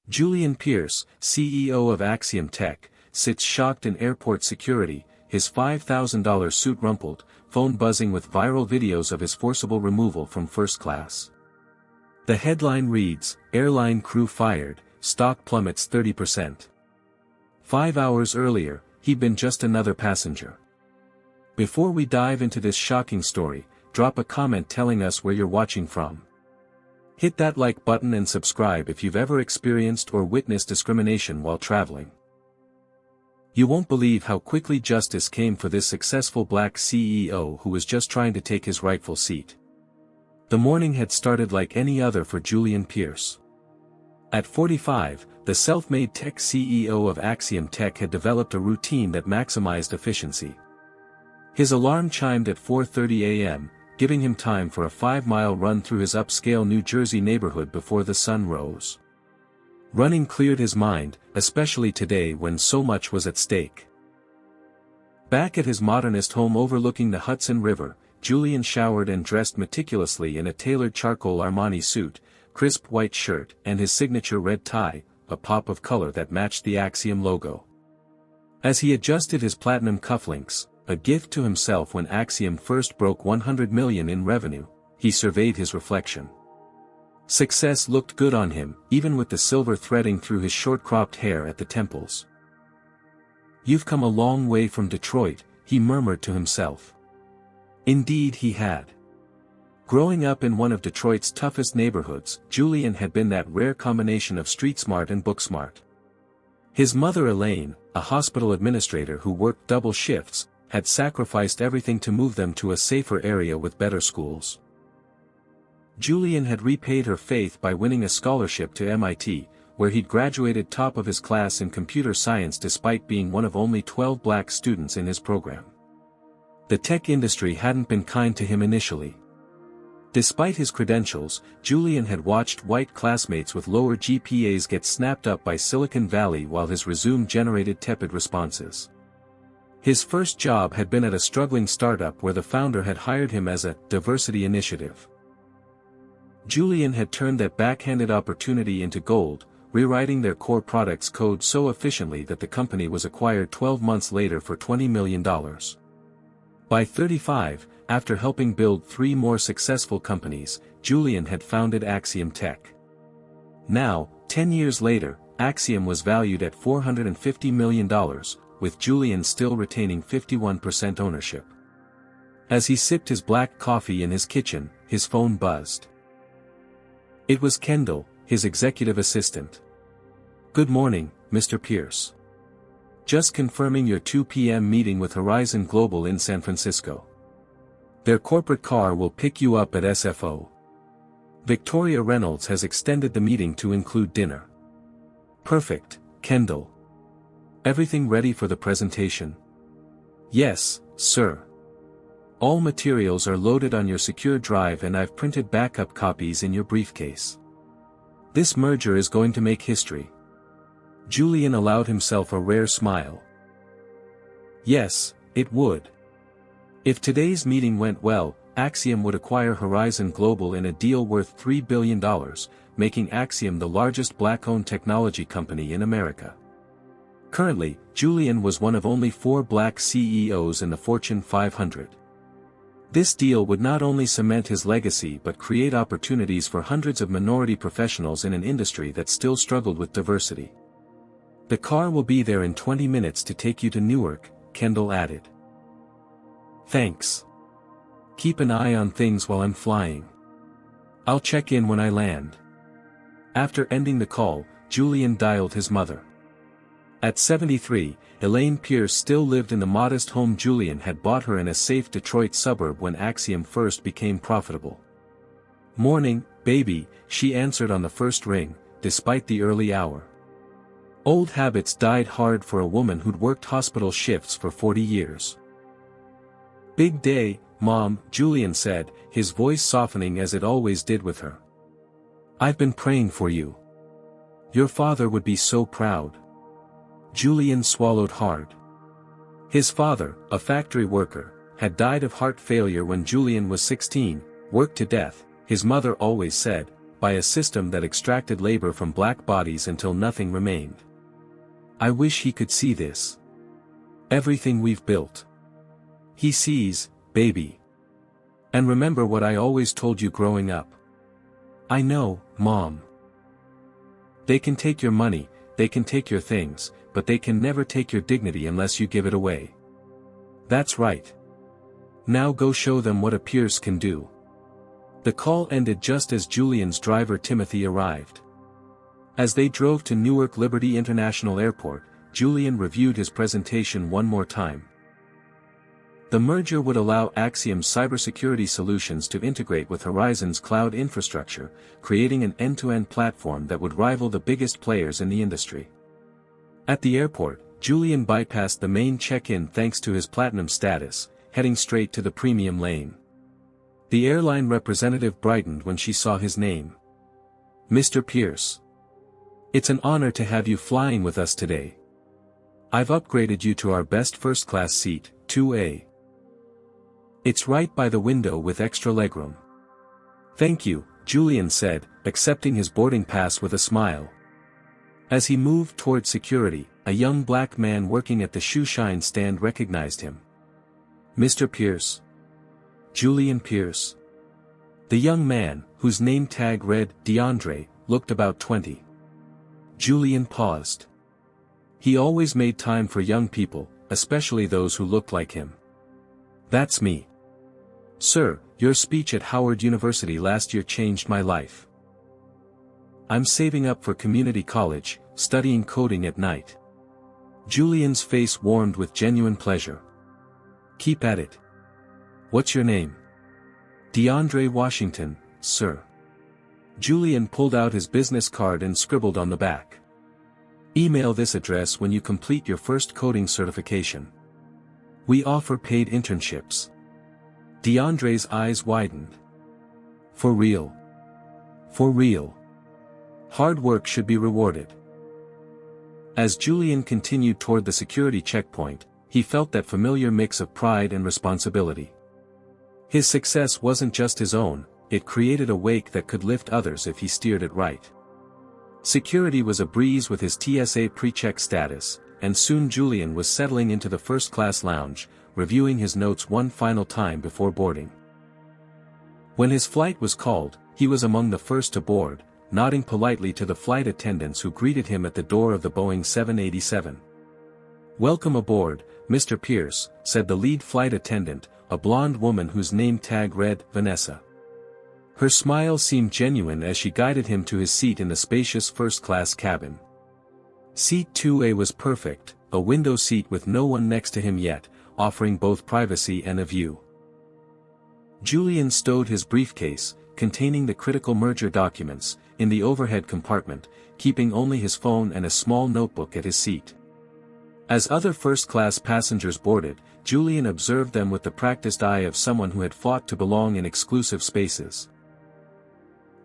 Julian Pierce, CEO of Axiom Tech, sits shocked in airport security, his $5,000 suit rumpled, phone buzzing with viral videos of his forcible removal from first class. The headline reads, "Airline crew fired, stock plummets 30%. 5 hours earlier, he'd been just another passenger." Before we dive into this shocking story, drop a comment telling us where you're watching from. Hit that like button and subscribe if you've ever experienced or witnessed discrimination while traveling. You won't believe how quickly justice came for this successful black CEO who was just trying to take his rightful seat. The morning had started like any other for Julian Pierce. At 45, the self-made tech CEO of Axiom Tech had developed a routine that maximized efficiency. His alarm chimed at 4:30 a.m., giving him time for a 5-mile run through his upscale New Jersey neighborhood before the sun rose. Running cleared his mind, especially today when so much was at stake. Back at his modernist home overlooking the Hudson River, Julian showered and dressed meticulously in a tailored charcoal Armani suit, crisp white shirt and his signature red tie, a pop of color that matched the Axiom logo. As he adjusted his platinum cufflinks, a gift to himself when Axiom first broke $100 million in revenue, he surveyed his reflection. Success looked good on him, even with the silver threading through his short-cropped hair at the temples. "You've come a long way from Detroit," he murmured to himself. Indeed he had. Growing up in one of Detroit's toughest neighborhoods, Julian had been that rare combination of street smart and book smart. His mother Elaine, a hospital administrator who worked double shifts, had sacrificed everything to move them to a safer area with better schools. Julian had repaid her faith by winning a scholarship to MIT, where he'd graduated top of his class in computer science despite being one of only 12 black students in his program. The tech industry hadn't been kind to him initially. Despite his credentials, Julian had watched white classmates with lower GPAs get snapped up by Silicon Valley while his resume generated tepid responses. His first job had been at a struggling startup where the founder had hired him as a diversity initiative. Julian had turned that backhanded opportunity into gold, rewriting their core product's code so efficiently that the company was acquired 12 months later for $20 million. By 35, after helping build 3 more successful companies, Julian had founded Axiom Tech. Now, 10 years later, Axiom was valued at $450 million, with Julian still retaining 51% ownership. As he sipped his black coffee in his kitchen, his phone buzzed. It was Kendall, his executive assistant. "Good morning, Mr. Pierce. Just confirming your 2 p.m. meeting with Horizon Global in San Francisco. Their corporate car will pick you up at SFO. Victoria Reynolds has extended the meeting to include dinner." "Perfect, Kendall. Everything ready for the presentation?" "Yes, sir. All materials are loaded on your secure drive and I've printed backup copies in your briefcase. This merger is going to make history." Julian allowed himself a rare smile. Yes, it would. If today's meeting went well, Axiom would acquire Horizon Global in a deal worth $3 billion, making Axiom the largest black-owned technology company in America. Currently, Julian was one of only 4 black CEOs in the Fortune 500. This deal would not only cement his legacy but create opportunities for hundreds of minority professionals in an industry that still struggled with diversity. "The car will be there in 20 minutes to take you to Newark," Kendall added. "Thanks. Keep an eye on things while I'm flying. I'll check in when I land." After ending the call, Julian dialed his mother. At 73, Elaine Pierce still lived in the modest home Julian had bought her in a safe Detroit suburb when Axiom first became profitable. "Morning, baby," she answered on the first ring, despite the early hour. Old habits died hard for a woman who'd worked hospital shifts for 40 years. "Big day, Mom," Julian said, his voice softening as it always did with her. "I've been praying for you. Your father would be so proud." Julian swallowed hard. His father, a factory worker, had died of heart failure when Julian was 16, worked to death, his mother always said, by a system that extracted labor from black bodies until nothing remained. I wish he could see this. Everything we've built. He sees, baby. And remember what I always told you growing up. I know, Mom. They can take your money, they can take your things, but they can never take your dignity unless you give it away. That's right. Now go show them what a Pierce can do. The call ended just as Julian's driver Timothy arrived. As they drove to Newark Liberty International Airport, Julian reviewed his presentation one more time. The merger would allow Axiom's cybersecurity solutions to integrate with Horizon's cloud infrastructure, creating an end-to-end platform that would rival the biggest players in the industry. At the airport, Julian bypassed the main check-in thanks to his platinum status, heading straight to the premium lane. The airline representative brightened when she saw his name. Mr. Pierce. It's an honor to have you flying with us today. I've upgraded you to our best first-class seat, 2A. It's right by the window with extra legroom. Thank you, Julian said, accepting his boarding pass with a smile. As he moved toward security, a young black man working at the shoeshine stand recognized him. Mr. Pierce. Julian Pierce. The young man, whose name tag read DeAndre, looked about 20. Julian paused. He always made time for young people, especially those who looked like him. That's me. Sir, your speech at Howard University last year changed my life. I'm saving up for community college, studying coding at night. Julian's face warmed with genuine pleasure. Keep at it. What's your name? DeAndre Washington, sir. Julian pulled out his business card and scribbled on the back. Email this address when you complete your first coding certification. We offer paid internships. DeAndre's eyes widened. For real. For real. Hard work should be rewarded. As Julian continued toward the security checkpoint, he felt that familiar mix of pride and responsibility. His success wasn't just his own, it created a wake that could lift others if he steered it right. Security was a breeze with his TSA pre-check status, and soon Julian was settling into the first-class lounge, reviewing his notes one final time before boarding. When his flight was called, he was among the first to board, nodding politely to the flight attendants who greeted him at the door of the Boeing 787. Welcome aboard, Mr. Pierce, said the lead flight attendant, a blonde woman whose name tag read Vanessa. Her smile seemed genuine as she guided him to his seat in the spacious first-class cabin. Seat 2A was perfect, a window seat with no one next to him yet, offering both privacy and a view. Julian stowed his briefcase, containing the critical merger documents, in the overhead compartment, keeping only his phone and a small notebook at his seat. As other first-class passengers boarded, Julian observed them with the practiced eye of someone who had fought to belong in exclusive spaces.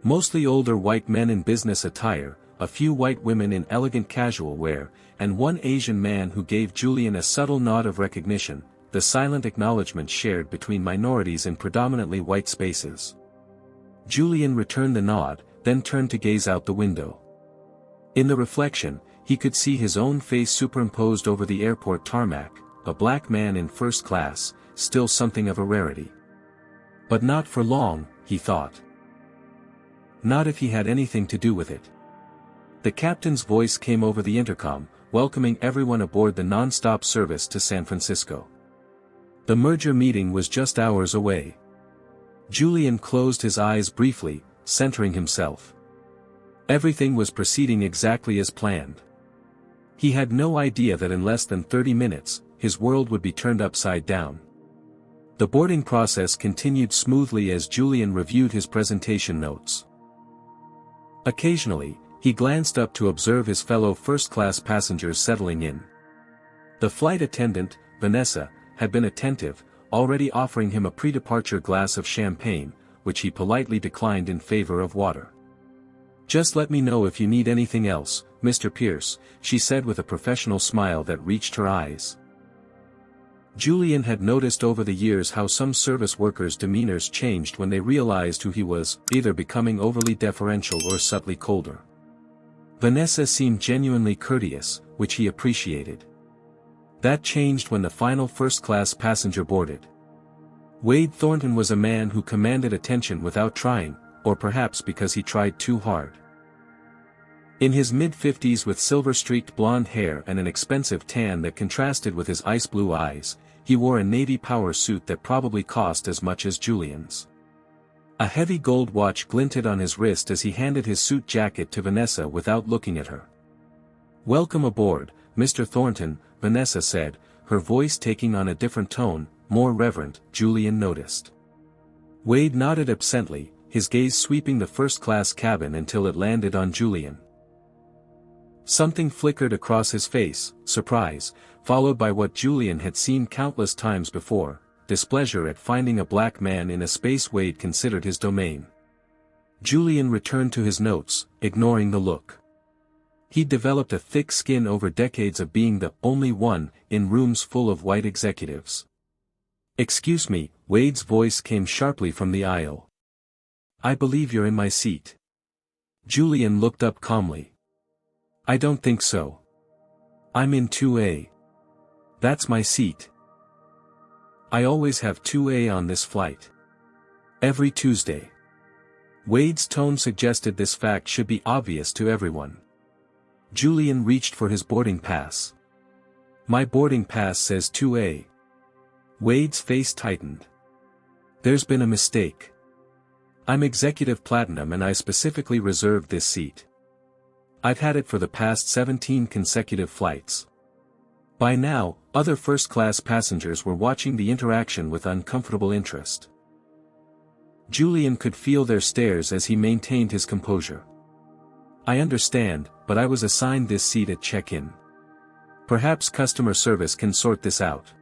Mostly older white men in business attire, a few white women in elegant casual wear, and one Asian man who gave Julian a subtle nod of recognition, the silent acknowledgement shared between minorities in predominantly white spaces. Julian returned the nod, then turned to gaze out the window. In the reflection, he could see his own face superimposed over the airport tarmac, a black man in first class, still something of a rarity. But not for long, he thought. Not if he had anything to do with it. The captain's voice came over the intercom, welcoming everyone aboard the non-stop service to San Francisco. The merger meeting was just hours away. Julian closed his eyes briefly, centering himself. Everything was proceeding exactly as planned. He had no idea that in less than 30 minutes, his world would be turned upside down. The boarding process continued smoothly as Julian reviewed his presentation notes. Occasionally, he glanced up to observe his fellow first-class passengers settling in. The flight attendant, Vanessa, had been attentive, already offering him a pre-departure glass of champagne, which he politely declined in favor of water. Just let me know if you need anything else, Mr. Pierce, she said with a professional smile that reached her eyes. Julian had noticed over the years how some service workers' demeanors changed when they realized who he was, either becoming overly deferential or subtly colder. Vanessa seemed genuinely courteous, which he appreciated. That changed when the final first-class passenger boarded. Wade Thornton was a man who commanded attention without trying, or perhaps because he tried too hard. In his mid-50s with silver-streaked blonde hair and an expensive tan that contrasted with his ice-blue eyes, he wore a navy power suit that probably cost as much as Julian's. A heavy gold watch glinted on his wrist as he handed his suit jacket to Vanessa without looking at her. "Welcome aboard, Mr. Thornton," Vanessa said, her voice taking on a different tone, more reverent, Julian noticed. Wade nodded absently, his gaze sweeping the first-class cabin until it landed on Julian. Something flickered across his face, surprise, followed by what Julian had seen countless times before, displeasure at finding a black man in a space Wade considered his domain. Julian returned to his notes, ignoring the look. He'd developed a thick skin over decades of being the only one in rooms full of white executives. "Excuse me," Wade's voice came sharply from the aisle. "I believe you're in my seat." Julian looked up calmly. "I don't think so. I'm in 2A. That's my seat. I always have 2A on this flight. Every Tuesday." Wade's tone suggested this fact should be obvious to everyone. Julian reached for his boarding pass. "My boarding pass says 2A. Wade's face tightened. "There's been a mistake. I'm Executive Platinum and I specifically reserved this seat. I've had it for the past 17 consecutive flights." By now, other first-class passengers were watching the interaction with uncomfortable interest. Julian could feel their stares as he maintained his composure. "I understand, but I was assigned this seat at check-in. Perhaps customer service can sort this out."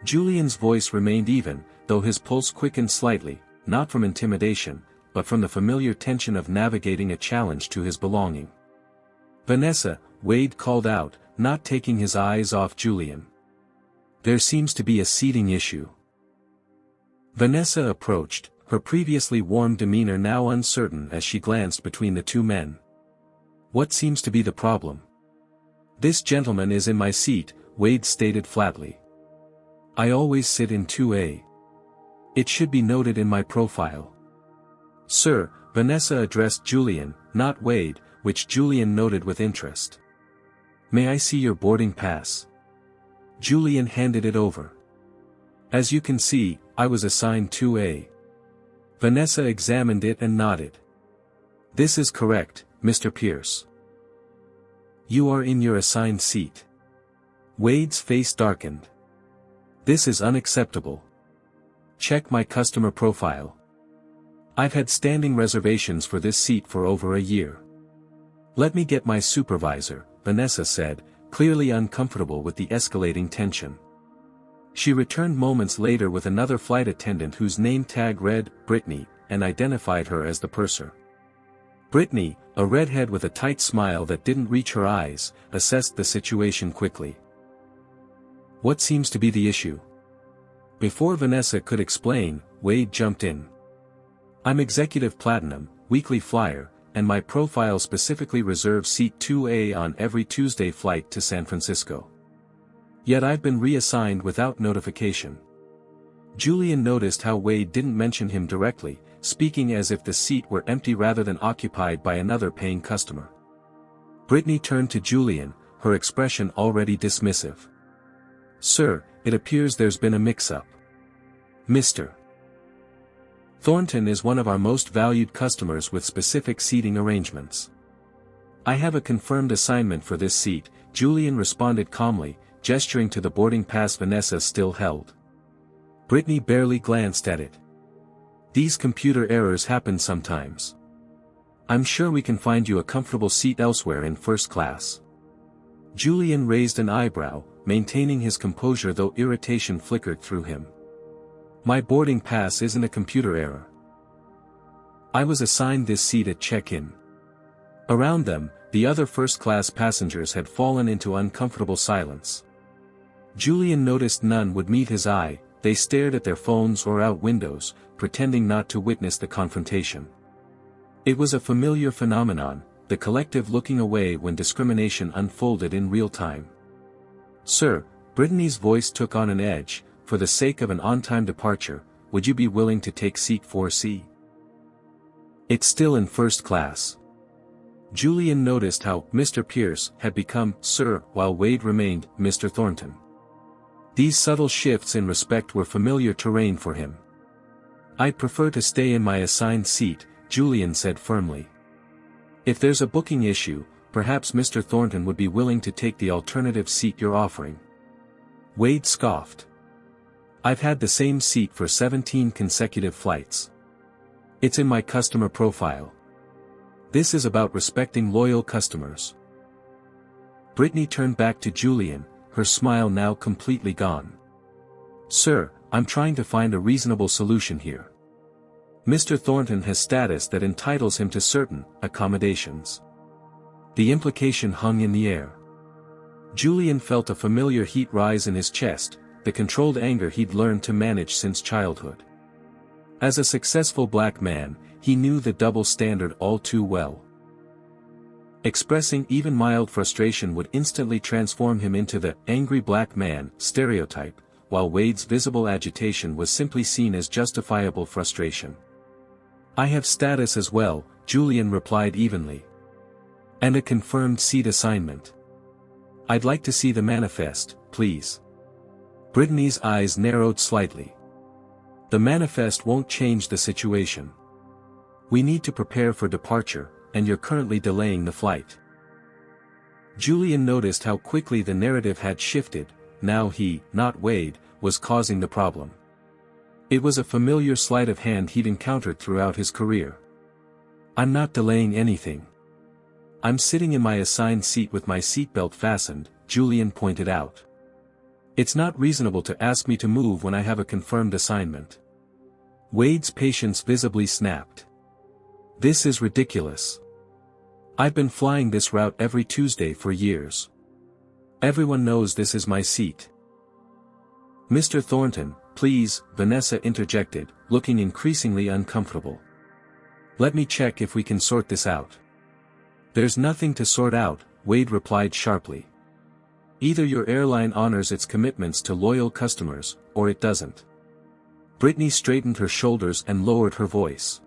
Julian's voice remained even, though his pulse quickened slightly, not from intimidation, but from the familiar tension of navigating a challenge to his belonging. "Vanessa," Wade called out, not taking his eyes off Julian. "There seems to be a seating issue." Vanessa approached, her previously warm demeanor now uncertain as she glanced between the two men. "What seems to be the problem?" "This gentleman is in my seat," Wade stated flatly. "I always sit in 2A. It should be noted in my profile." "Sir," Vanessa addressed Julian, not Wade, which Julian noted with interest. "May I see your boarding pass?" Julian handed it over. "As you can see, I was assigned 2A. Vanessa examined it and nodded. "This is correct, Mr. Pierce. You are in your assigned seat." Wade's face darkened. "This is unacceptable. Check my customer profile. I've had standing reservations for this seat for over a year." "Let me get my supervisor," Vanessa said, clearly uncomfortable with the escalating tension. She returned moments later with another flight attendant whose name tag read, Brittany, and identified her as the purser. Brittany, a redhead with a tight smile that didn't reach her eyes, assessed the situation quickly. "What seems to be the issue?" Before Vanessa could explain, Wade jumped in. "I'm Executive Platinum, weekly flyer, and my profile specifically reserves seat 2A on every Tuesday flight to San Francisco. Yet I've been reassigned without notification." Julian noticed how Wade didn't mention him directly, speaking as if the seat were empty rather than occupied by another paying customer. Brittany turned to Julian, her expression already dismissive. "Sir, it appears there's been a mix-up. Mr. Thornton is one of our most valued customers with specific seating arrangements. I have a confirmed assignment for this seat," Julian responded calmly, gesturing to the boarding pass Vanessa still held. Brittany barely glanced at it. "These computer errors happen sometimes. I'm sure we can find you a comfortable seat elsewhere in first class." Julian raised an eyebrow, maintaining his composure though irritation flickered through him. "My boarding pass isn't a computer error. I was assigned this seat at check-in." Around them, the other first-class passengers had fallen into uncomfortable silence. Julian noticed none would meet his eye. They stared at their phones or out windows, pretending not to witness the confrontation. It was a familiar phenomenon, the collective looking away when discrimination unfolded in real time. "Sir," Brittany's voice took on an edge, "for the sake of an on-time departure, would you be willing to take seat 4C? It's still in first class." Julian noticed how Mr. Pierce had become Sir while Wade remained Mr. Thornton. These subtle shifts in respect were familiar terrain for him. "I'd prefer to stay in my assigned seat," Julian said firmly. "If there's a booking issue, perhaps Mr. Thornton would be willing to take the alternative seat you're offering." Wade scoffed. "I've had the same seat for 17 consecutive flights. It's in my customer profile. This is about respecting loyal customers." Brittany turned back to Julian, her smile now completely gone. "Sir, I'm trying to find a reasonable solution here. Mr. Thornton has status that entitles him to certain accommodations." The implication hung in the air. Julian felt a familiar heat rise in his chest, the controlled anger he'd learned to manage since childhood. As a successful black man, he knew the double standard all too well. Expressing even mild frustration would instantly transform him into the angry black man stereotype, while Wade's visible agitation was simply seen as justifiable frustration. "I have status as well," Julian replied evenly. "And a confirmed seat assignment. I'd like to see the manifest, please." Brittany's eyes narrowed slightly. "The manifest won't change the situation. We need to prepare for departure, and you're currently delaying the flight." Julian noticed how quickly the narrative had shifted. Now he, not Wade, was causing the problem. It was a familiar sleight of hand he'd encountered throughout his career. "I'm not delaying anything. I'm sitting in my assigned seat with my seatbelt fastened," Julian pointed out. "It's not reasonable to ask me to move when I have a confirmed assignment." Wade's patience visibly snapped. "This is ridiculous. I've been flying this route every Tuesday for years. Everyone knows this is my seat." "Mr. Thornton, please," Vanessa interjected, looking increasingly uncomfortable. "Let me check if we can sort this out." "There's nothing to sort out," Wade replied sharply. "Either your airline honors its commitments to loyal customers, or it doesn't." Brittany straightened her shoulders and lowered her voice.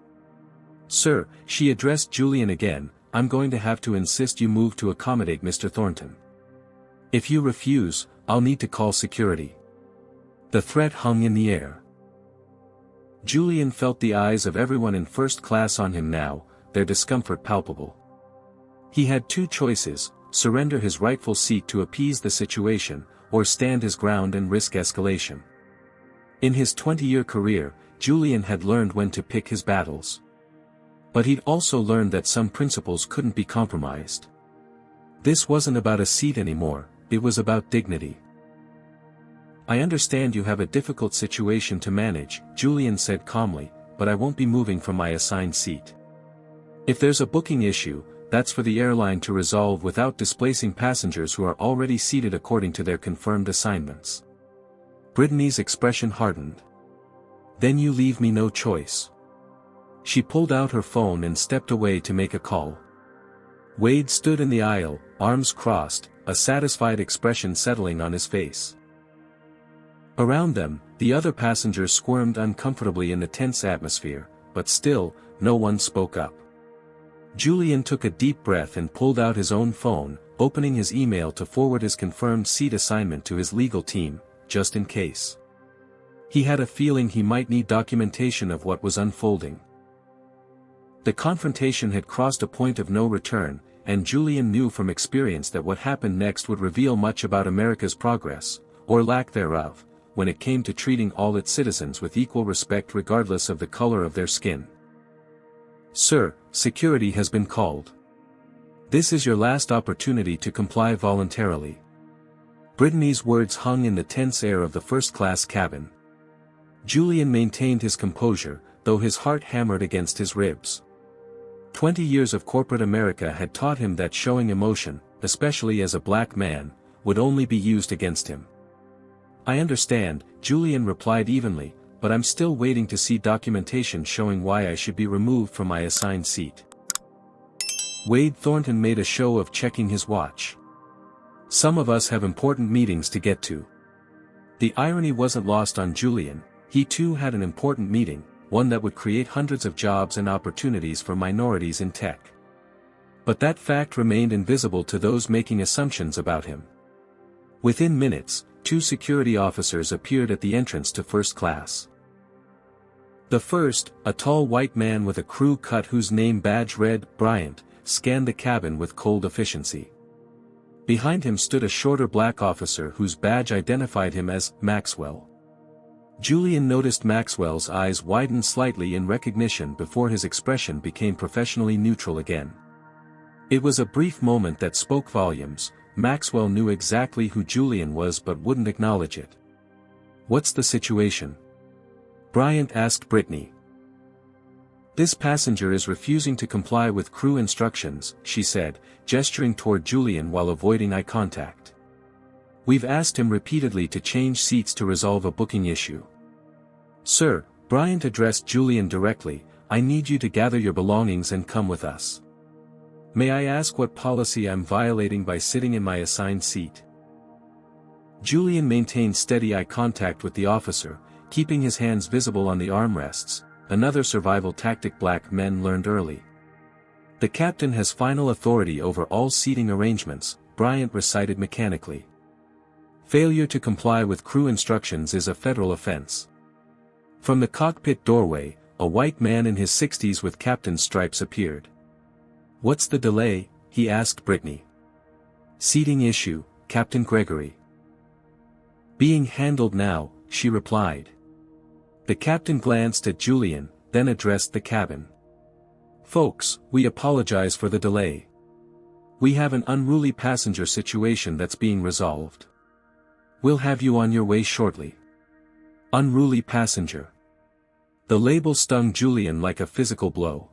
"Sir," she addressed Julian again, "I'm going to have to insist you move to accommodate Mr. Thornton. If you refuse, I'll need to call security." The threat hung in the air. Julian felt the eyes of everyone in first class on him now, their discomfort palpable. He had two choices: surrender his rightful seat to appease the situation, or stand his ground and risk escalation. In his 20-year career, Julian had learned when to pick his battles. But he'd also learned that some principles couldn't be compromised. This wasn't about a seat anymore, it was about dignity. "I understand you have a difficult situation to manage," Julian said calmly, "but I won't be moving from my assigned seat. If there's a booking issue, that's for the airline to resolve without displacing passengers who are already seated according to their confirmed assignments." Brittany's expression hardened. "Then you leave me no choice." She pulled out her phone and stepped away to make a call. Wade stood in the aisle, arms crossed, a satisfied expression settling on his face. Around them, the other passengers squirmed uncomfortably in the tense atmosphere, but still, no one spoke up. Julian took a deep breath and pulled out his own phone, opening his email to forward his confirmed seat assignment to his legal team, just in case. He had a feeling he might need documentation of what was unfolding. The confrontation had crossed a point of no return, and Julian knew from experience that what happened next would reveal much about America's progress, or lack thereof, when it came to treating all its citizens with equal respect regardless of the color of their skin. "Sir, security has been called. This is your last opportunity to comply voluntarily." Brittany's words hung in the tense air of the first-class cabin. Julian maintained his composure, though his heart hammered against his ribs. 20 years of corporate America had taught him that showing emotion, especially as a black man, would only be used against him. I understand, Julian replied evenly, but I'm still waiting to see documentation showing why I should be removed from my assigned seat. Wade Thornton made a show of checking his watch. Some of us have important meetings to get to. The irony wasn't lost on Julian. He too had an important meeting, one that would create hundreds of jobs and opportunities for minorities in tech. But that fact remained invisible to those making assumptions about him. Within minutes, 2 security officers appeared at the entrance to first class. The first, a tall white man with a crew cut whose name badge read, Bryant, scanned the cabin with cold efficiency. Behind him stood a shorter black officer whose badge identified him as Maxwell. Julian noticed Maxwell's eyes widen slightly in recognition before his expression became professionally neutral again. It was a brief moment that spoke volumes. Maxwell knew exactly who Julian was but wouldn't acknowledge it. "What's the situation?" Bryant asked Brittany. "This passenger is refusing to comply with crew instructions," she said, gesturing toward Julian while avoiding eye contact. "We've asked him repeatedly to change seats to resolve a booking issue." "Sir," Bryant addressed Julian directly, "I need you to gather your belongings and come with us." "May I ask what policy I'm violating by sitting in my assigned seat?" Julian maintained steady eye contact with the officer, keeping his hands visible on the armrests, another survival tactic black men learned early. "The captain has final authority over all seating arrangements," Bryant recited mechanically. "Failure to comply with crew instructions is a federal offense." From the cockpit doorway, a white man in his 60s with captain's stripes appeared. "What's the delay?" he asked Brittany. "Seating issue, Captain Gregory." "Being handled now," she replied. The captain glanced at Julian, then addressed the cabin. "Folks, we apologize for the delay. We have an unruly passenger situation that's being resolved. We'll have you on your way shortly." Unruly passenger. The label stung Julian like a physical blow.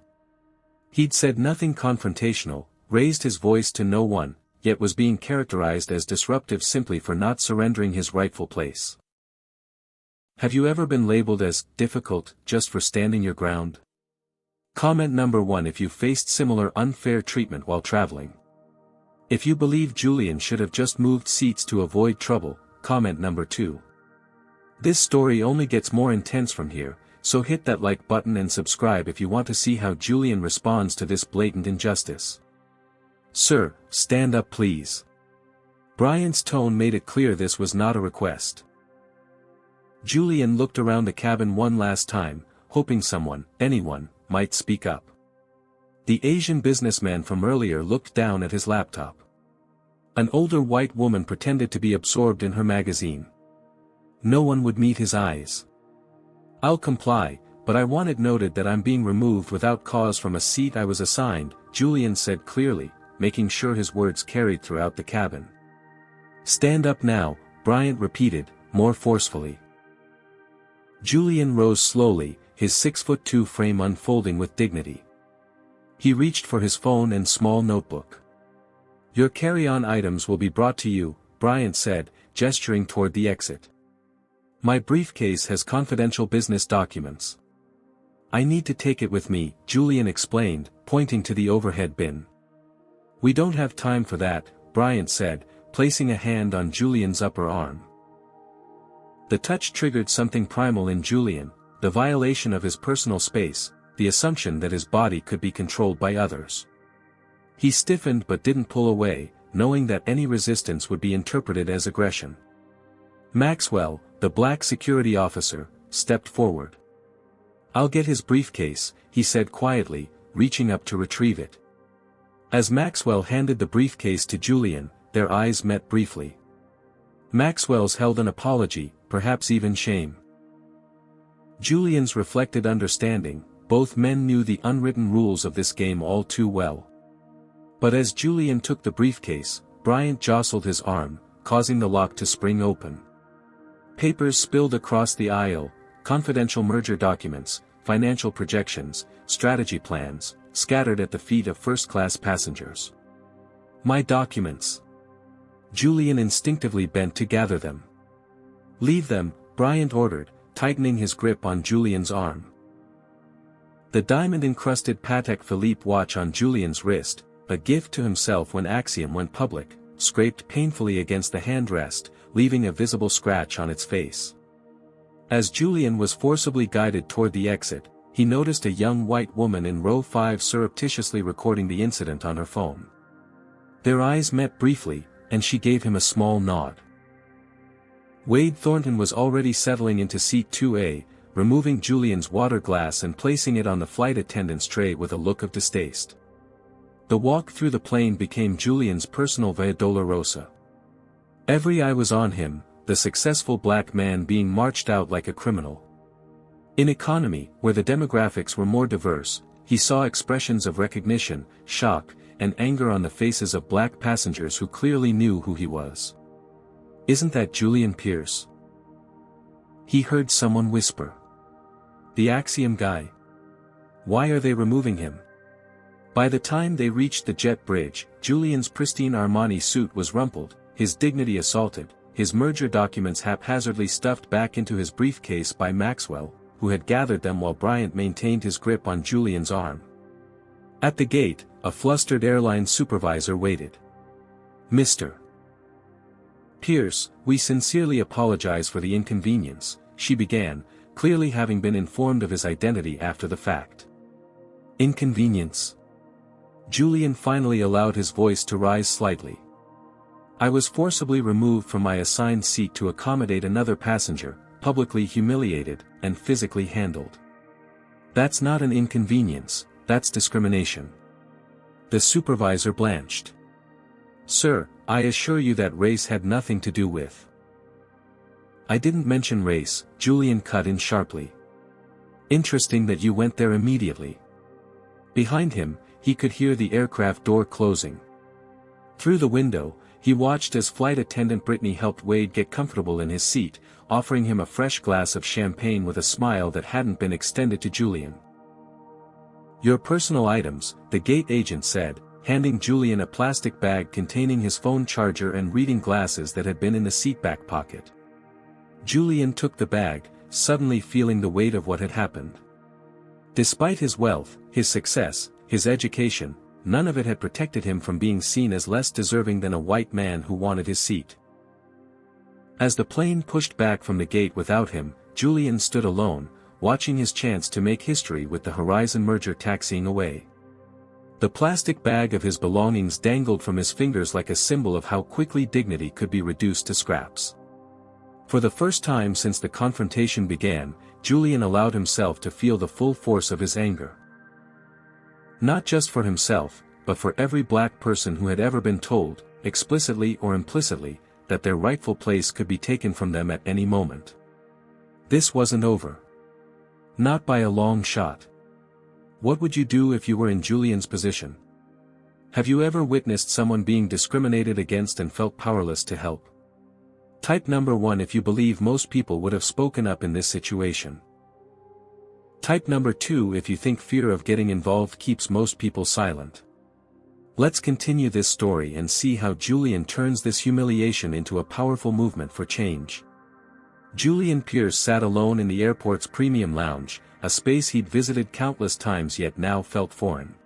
He'd said nothing confrontational, raised his voice to no one, yet was being characterized as disruptive simply for not surrendering his rightful place. Have you ever been labeled as difficult just for standing your ground? Comment number 1 if you faced similar unfair treatment while traveling. If you believe Julian should have just moved seats to avoid trouble, comment number 2. This story only gets more intense from here, so hit that like button and subscribe if you want to see how Julian responds to this blatant injustice. "Sir, stand up please." Bryant's tone made it clear this was not a request. Julian looked around the cabin one last time, hoping someone, anyone, might speak up. The Asian businessman from earlier looked down at his laptop. An older white woman pretended to be absorbed in her magazine. No one would meet his eyes. "I'll comply, but I want it noted that I'm being removed without cause from a seat I was assigned," Julian said clearly, making sure his words carried throughout the cabin. "Stand up now," Bryant repeated, more forcefully. Julian rose slowly, his 6'2" frame unfolding with dignity. He reached for his phone and small notebook. "Your carry-on items will be brought to you," Bryant said, gesturing toward the exit. "My briefcase has confidential business documents. I need to take it with me," Julian explained, pointing to the overhead bin. "We don't have time for that," Bryant said, placing a hand on Julian's upper arm. The touch triggered something primal in Julian, the violation of his personal space, the assumption that his body could be controlled by others. He stiffened but didn't pull away, knowing that any resistance would be interpreted as aggression. Maxwell, the black security officer, stepped forward. "I'll get his briefcase," he said quietly, reaching up to retrieve it. As Maxwell handed the briefcase to Julian, their eyes met briefly. Maxwell's held an apology, perhaps even shame. Julian's reflected understanding. Both men knew the unwritten rules of this game all too well. But as Julian took the briefcase, Bryant jostled his arm, causing the lock to spring open. Papers spilled across the aisle, confidential merger documents, financial projections, strategy plans, scattered at the feet of first-class passengers. "My documents." Julian instinctively bent to gather them. Leave them, Bryant ordered, tightening his grip on Julian's arm. The diamond-encrusted Patek Philippe watch on Julian's wrist, a gift to himself when Axiom went public, scraped painfully against the handrest, leaving a visible scratch on its face. As Julian was forcibly guided toward the exit, he noticed a young white woman in row 5 surreptitiously recording the incident on her phone. Their eyes met briefly, and she gave him a small nod. Wade Thornton was already settling into seat 2A, removing Julian's water glass and placing it on the flight attendant's tray with a look of distaste. The walk through the plane became Julian's personal Via Dolorosa. Every eye was on him, the successful black man being marched out like a criminal. In economy, where the demographics were more diverse, he saw expressions of recognition, shock, and anger on the faces of black passengers who clearly knew who he was. "Isn't that Julian Pierce?" he heard someone whisper. "The Axiom guy? Why are they removing him?" By the time they reached the jet bridge, Julian's pristine Armani suit was rumpled, his dignity assaulted, his merger documents haphazardly stuffed back into his briefcase by Maxwell, who had gathered them while Bryant maintained his grip on Julian's arm. At the gate, a flustered airline supervisor waited. "Mr. Pierce, we sincerely apologize for the inconvenience," she began, clearly having been informed of his identity after the fact. "Inconvenience?" Julian finally allowed his voice to rise slightly. "I was forcibly removed from my assigned seat to accommodate another passenger, publicly humiliated, and physically handled. That's not an inconvenience, that's discrimination." The supervisor blanched. "Sir, I assure you that race had nothing to do with." "I didn't mention race," Julian cut in sharply. "Interesting that you went there immediately." Behind him, he could hear the aircraft door closing. Through the window, he watched as flight attendant Brittany helped Wade get comfortable in his seat, offering him a fresh glass of champagne with a smile that hadn't been extended to Julian. "Your personal items," the gate agent said, handing Julian a plastic bag containing his phone charger and reading glasses that had been in the seatback pocket. Julian took the bag, suddenly feeling the weight of what had happened. Despite his wealth, his success, his education, none of it had protected him from being seen as less deserving than a white man who wanted his seat. As the plane pushed back from the gate without him, Julian stood alone, watching his chance to make history with the Horizon merger taxiing away. The plastic bag of his belongings dangled from his fingers like a symbol of how quickly dignity could be reduced to scraps. For the first time since the confrontation began, Julian allowed himself to feel the full force of his anger. Not just for himself, but for every black person who had ever been told, explicitly or implicitly, that their rightful place could be taken from them at any moment. This wasn't over. Not by a long shot. What would you do if you were in Julian's position? Have you ever witnessed someone being discriminated against and felt powerless to help? Type number 1 if you believe most people would have spoken up in this situation. Type number 2 if you think fear of getting involved keeps most people silent. Let's continue this story and see how Julian turns this humiliation into a powerful movement for change. Julian Pierce sat alone in the airport's premium lounge, a space he'd visited countless times yet now felt foreign.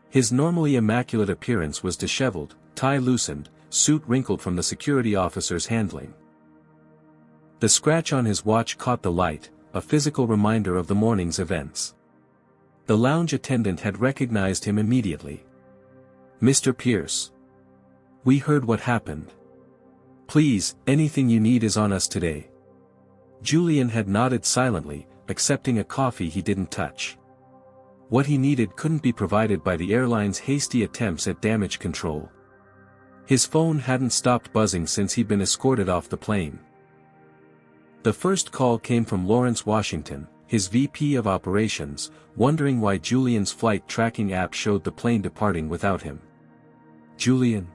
His normally immaculate appearance was disheveled, tie loosened, suit wrinkled from the security officer's handling. The scratch on his watch caught the light, a physical reminder of the morning's events. The lounge attendant had recognized him immediately. "Mr. Pierce. We heard what happened. Please, anything you need is on us today." Julian had nodded silently, accepting a coffee he didn't touch. What he needed couldn't be provided by the airline's hasty attempts at damage control. His phone hadn't stopped buzzing since he'd been escorted off the plane. The first call came from Lawrence Washington, his VP of operations, wondering why Julian's flight tracking app showed the plane departing without him. "Julian?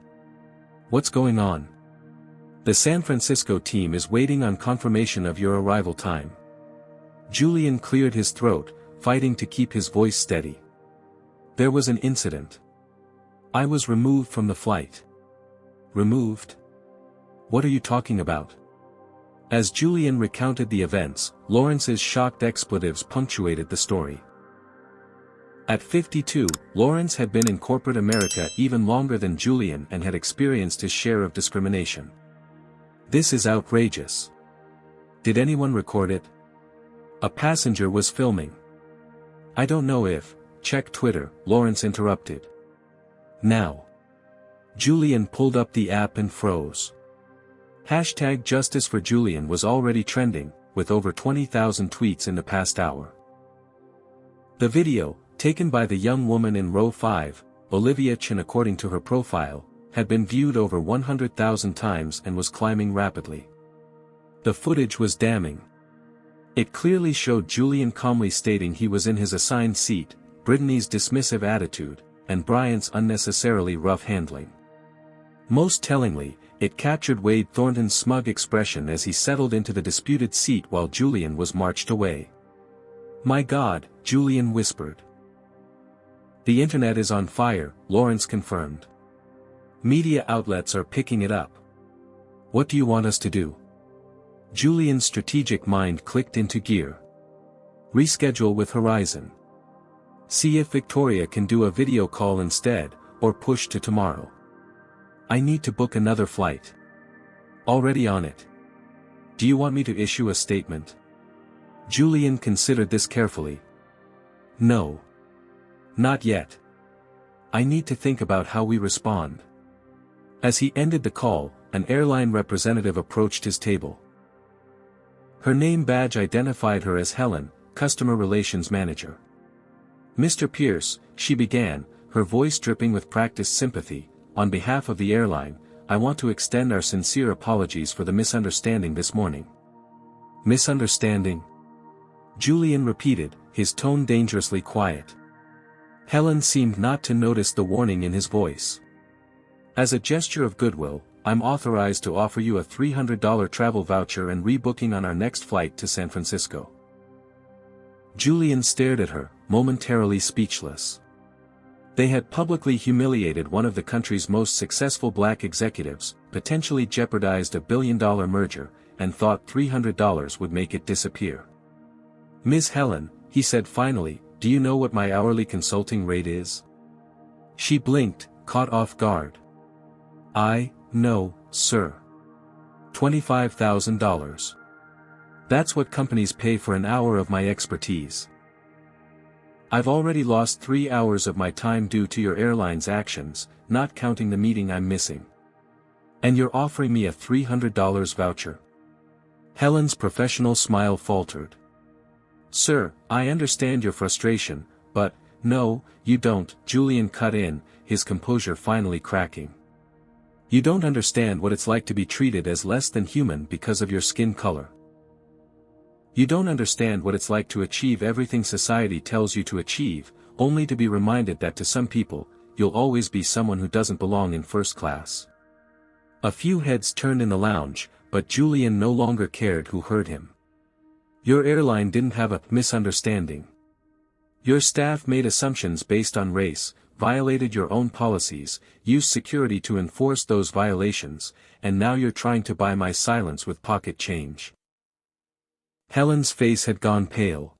What's going on? The San Francisco team is waiting on confirmation of your arrival time." Julian cleared his throat, fighting to keep his voice steady. "There was an incident. I was removed from the flight." "Removed? What are you talking about?" As Julian recounted the events, Lawrence's shocked expletives punctuated the story. At 52, Lawrence had been in corporate America even longer than Julian and had experienced his share of discrimination. "This is outrageous. Did anyone record it?" A passenger was filming. "I don't know if, check Twitter," Lawrence interrupted. "Now." Julian pulled up the app and froze. Hashtag Justice for Julian was already trending, with over 20,000 tweets in the past hour. The video, taken by the young woman in row 5, Olivia Chen according to her profile, had been viewed over 100,000 times and was climbing rapidly. The footage was damning. It clearly showed Julian calmly stating he was in his assigned seat, Brittany's dismissive attitude, and Bryant's unnecessarily rough handling. Most tellingly, it captured Wade Thornton's smug expression as he settled into the disputed seat while Julian was marched away. "My God," Julian whispered. "The internet is on fire," Lawrence confirmed. "Media outlets are picking it up. What do you want us to do?" Julian's strategic mind clicked into gear. "Reschedule with Horizon. See if Victoria can do a video call instead, or push to tomorrow. I need to book another flight. Already on it. Do you want me to issue a statement?" Julian considered this carefully. "No. Not yet. I need to think about how we respond." As he ended the call, an airline representative approached his table. Her name badge identified her as Helen, Customer Relations Manager. "Mr. Pierce," she began, her voice dripping with practiced sympathy, "on behalf of the airline, I want to extend our sincere apologies for the misunderstanding this morning." "Misunderstanding?" Julian repeated, his tone dangerously quiet. Helen seemed not to notice the warning in his voice. "As a gesture of goodwill, I'm authorized to offer you a $300 travel voucher and rebooking on our next flight to San Francisco." Julian stared at her, momentarily speechless. They had publicly humiliated one of the country's most successful black executives, potentially jeopardized a billion-dollar merger, and thought $300 would make it disappear. "Ms. Helen," he said finally, "do you know what my hourly consulting rate is?" She blinked, caught off guard. "No, sir. $25,000. That's what companies pay for an hour of my expertise. I've already lost 3 hours of my time due to your airline's actions, not counting the meeting I'm missing. And you're offering me a $300 voucher?" Helen's professional smile faltered. "Sir, I understand your frustration, but, no, you don't," Julian cut in, his composure finally cracking. "You don't understand what it's like to be treated as less than human because of your skin color. You don't understand what it's like to achieve everything society tells you to achieve, only to be reminded that to some people, you'll always be someone who doesn't belong in first class." A few heads turned in the lounge, but Julian no longer cared who heard him. "Your airline didn't have a misunderstanding. Your staff made assumptions based on race, violated your own policies, used security to enforce those violations, and now you're trying to buy my silence with pocket change." Helen's face had gone pale.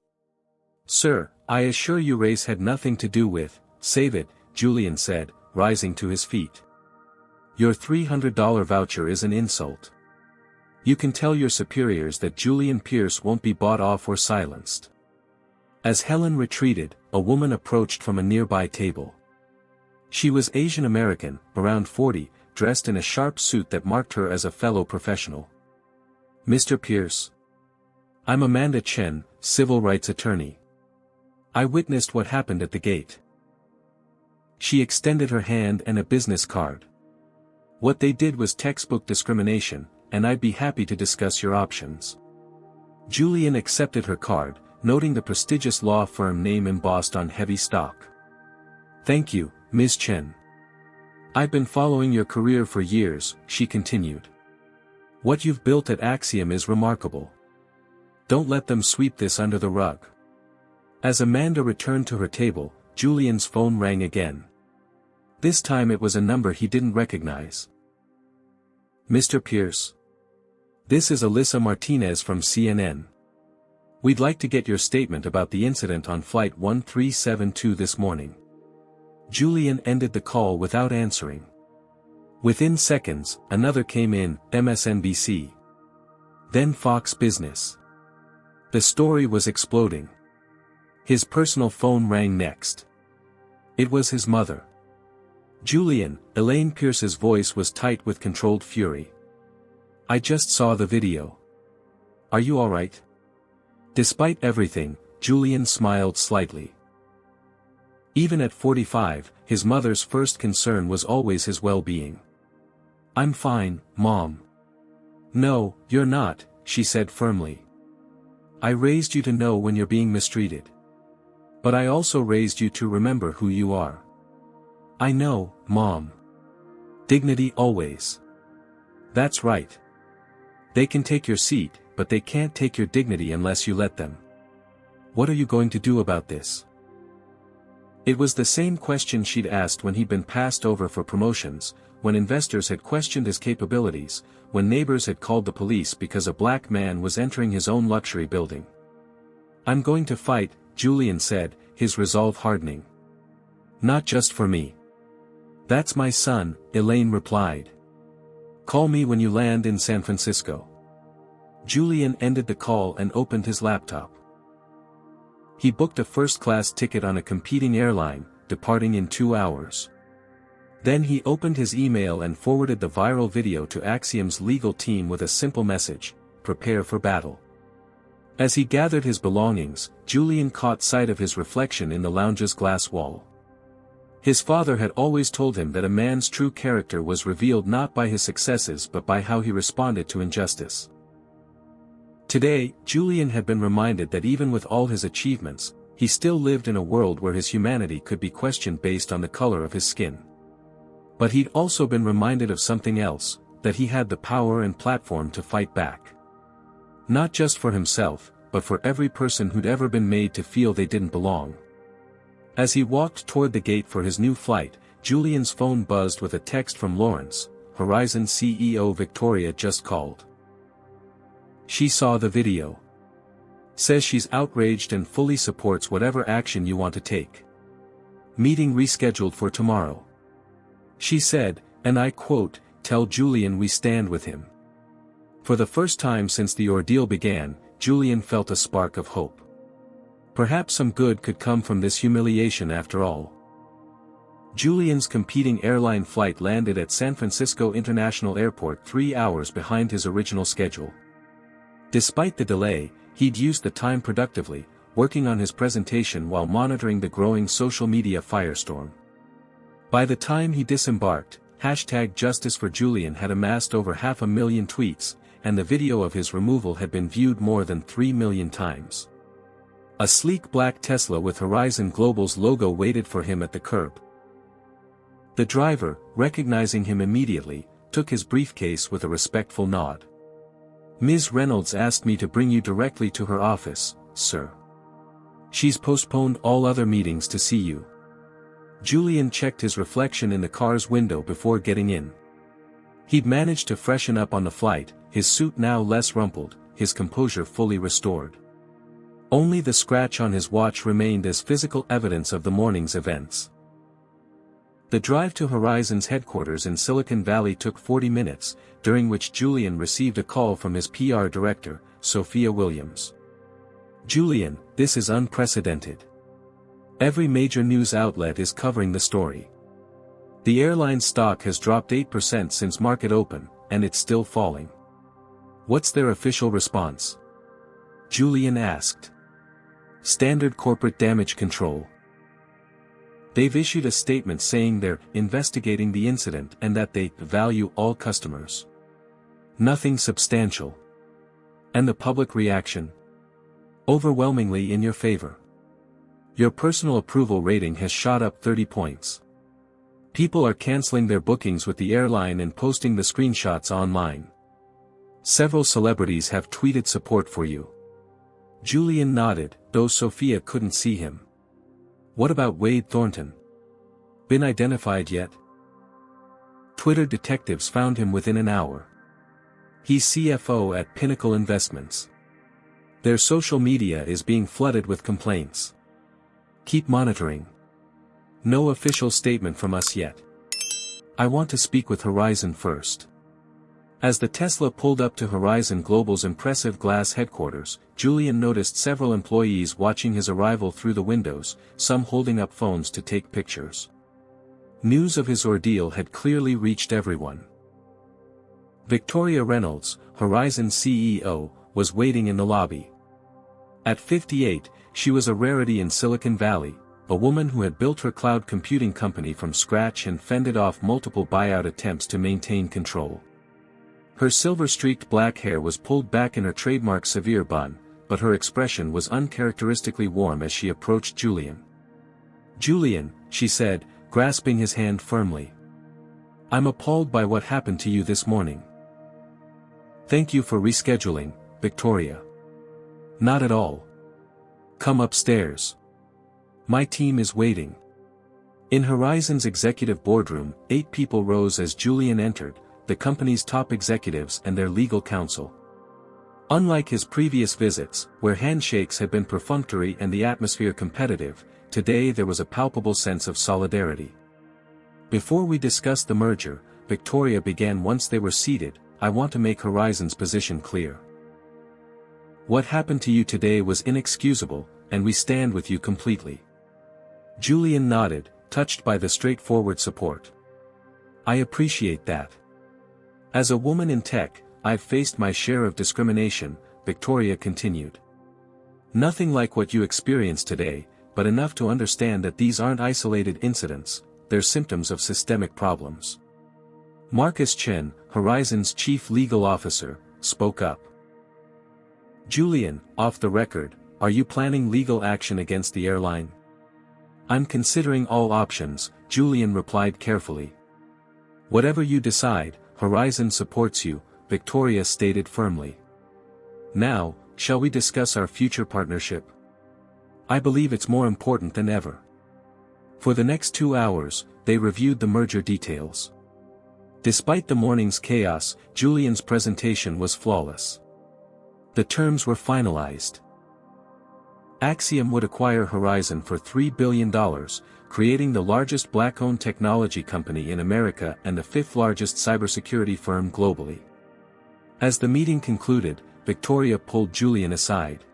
"Sir, I assure you race had nothing to do with, save it," Julian said, rising to his feet. "Your $300 voucher is an insult. You can tell your superiors that Julian Pierce won't be bought off or silenced." As Helen retreated, a woman approached from a nearby table. She was Asian American, around 40, dressed in a sharp suit that marked her as a fellow professional. "Mr. Pierce. I'm Amanda Chen, civil rights attorney. I witnessed what happened at the gate." She extended her hand and a business card. "What they did was textbook discrimination, and I'd be happy to discuss your options." Julian accepted her card, noting the prestigious law firm name embossed on heavy stock. "Thank you, Ms. Chen. I've been following your career for years," she continued. "What you've built at Axiom is remarkable. Don't let them sweep this under the rug." As Amanda returned to her table, Julian's phone rang again. This time it was a number he didn't recognize. "Mr. Pierce. This is Alyssa Martinez from CNN. We'd like to get your statement about the incident on Flight 1372 this morning. Julian ended the call without answering. Within seconds, another came in, MSNBC. Then Fox Business. The story was exploding. His personal phone rang next. It was his mother. Julian, Julian Pierce's voice was tight with controlled fury. I just saw the video. Are you alright? Despite everything, Julian smiled slightly. Even at 45, his mother's first concern was always his well-being. I'm fine, Mom. No, you're not, she said firmly. I raised you to know when you're being mistreated. But I also raised you to remember who you are. I know, Mom. Dignity always. That's right. They can take your seat, but they can't take your dignity unless you let them. What are you going to do about this? It was the same question she'd asked when he'd been passed over for promotions, when investors had questioned his capabilities, when neighbors had called the police because a black man was entering his own luxury building. I'm going to fight, Julian said, his resolve hardening. Not just for me. That's my son, Elaine replied. Call me when you land in San Francisco. Julian ended the call and opened his laptop. He booked a first-class ticket on a competing airline, departing in 2 hours. Then he opened his email and forwarded the viral video to Axiom's legal team with a simple message: prepare for battle. As he gathered his belongings, Julian caught sight of his reflection in the lounge's glass wall. His father had always told him that a man's true character was revealed not by his successes but by how he responded to injustice. Today, Julian had been reminded that even with all his achievements, he still lived in a world where his humanity could be questioned based on the color of his skin. But he'd also been reminded of something else, that he had the power and platform to fight back. Not just for himself, but for every person who'd ever been made to feel they didn't belong. As he walked toward the gate for his new flight, Julian's phone buzzed with a text from Lawrence. Horizon CEO Victoria just called. She saw the video. Says she's outraged and fully supports whatever action you want to take. Meeting rescheduled for tomorrow. She said, and I quote, tell Julian we stand with him. For the first time since the ordeal began, Julian felt a spark of hope. Perhaps some good could come from this humiliation after all. Julian's competing airline flight landed at San Francisco International Airport 3 hours behind his original schedule. Despite the delay, he'd used the time productively, working on his presentation while monitoring the growing social media firestorm. By the time he disembarked, #JusticeForJulian had amassed over 500,000 tweets, and the video of his removal had been viewed more than 3 million times. A sleek black Tesla with Horizon Global's logo waited for him at the curb. The driver, recognizing him immediately, took his briefcase with a respectful nod. Ms. Reynolds asked me to bring you directly to her office, sir. She's postponed all other meetings to see you. Julian checked his reflection in the car's window before getting in. He'd managed to freshen up on the flight, his suit now less rumpled, his composure fully restored. Only the scratch on his watch remained as physical evidence of the morning's events. The drive to Horizon's headquarters in Silicon Valley took 40 minutes, during which Julian received a call from his PR director, Sophia Williams. Julian, this is unprecedented. Every major news outlet is covering the story. The airline stock has dropped 8% since market open, and it's still falling. What's their official response? Julian asked. Standard corporate damage control. They've issued a statement saying they're investigating the incident and that they value all customers. Nothing substantial. And the public reaction? Overwhelmingly in your favor. Your personal approval rating has shot up 30 points. People are canceling their bookings with the airline and posting the screenshots online. Several celebrities have tweeted support for you. Julian nodded, though Sophia couldn't see him. What about Wade Thornton? Been identified yet? Twitter detectives found him within an hour. He's CFO at Pinnacle Investments. Their social media is being flooded with complaints. Keep monitoring. No official statement from us yet. I want to speak with Horizon first. As the Tesla pulled up to Horizon Global's impressive glass headquarters, Julian noticed several employees watching his arrival through the windows, some holding up phones to take pictures. News of his ordeal had clearly reached everyone. Victoria Reynolds, Horizon's CEO, was waiting in the lobby. At 58, she was a rarity in Silicon Valley, a woman who had built her cloud computing company from scratch and fended off multiple buyout attempts to maintain control. Her silver-streaked black hair was pulled back in her trademark severe bun, but her expression was uncharacteristically warm as she approached Julian. "Julian," she said, grasping his hand firmly. "I'm appalled by what happened to you this morning." "Thank you for rescheduling, Victoria." "Not at all. Come upstairs. My team is waiting." In Horizon's executive boardroom, 8 people rose as Julian entered, the company's top executives and their legal counsel. Unlike his previous visits, where handshakes had been perfunctory and the atmosphere competitive, today there was a palpable sense of solidarity. "Before we discuss the merger," Victoria began once they were seated, "I want to make Horizon's position clear. What happened to you today was inexcusable, and we stand with you completely." Julian nodded, touched by the straightforward support. "I appreciate that. As a woman in tech, I've faced my share of discrimination," Victoria continued. "Nothing like what you experienced today, but enough to understand that these aren't isolated incidents, they're symptoms of systemic problems." Marcus Chen, Horizon's chief legal officer, spoke up. "Julian, off the record, are you planning legal action against the airline?" "I'm considering all options," Julian replied carefully. "Whatever you decide, Horizon supports you," Victoria stated firmly. "Now, shall we discuss our future partnership? I believe it's more important than ever." For the next 2 hours, they reviewed the merger details. Despite the morning's chaos, Julian's presentation was flawless. The terms were finalized. Axiom would acquire Horizon for $3 billion, creating the largest black-owned technology company in America and the 5th largest cybersecurity firm globally. As the meeting concluded, Victoria pulled Julian aside.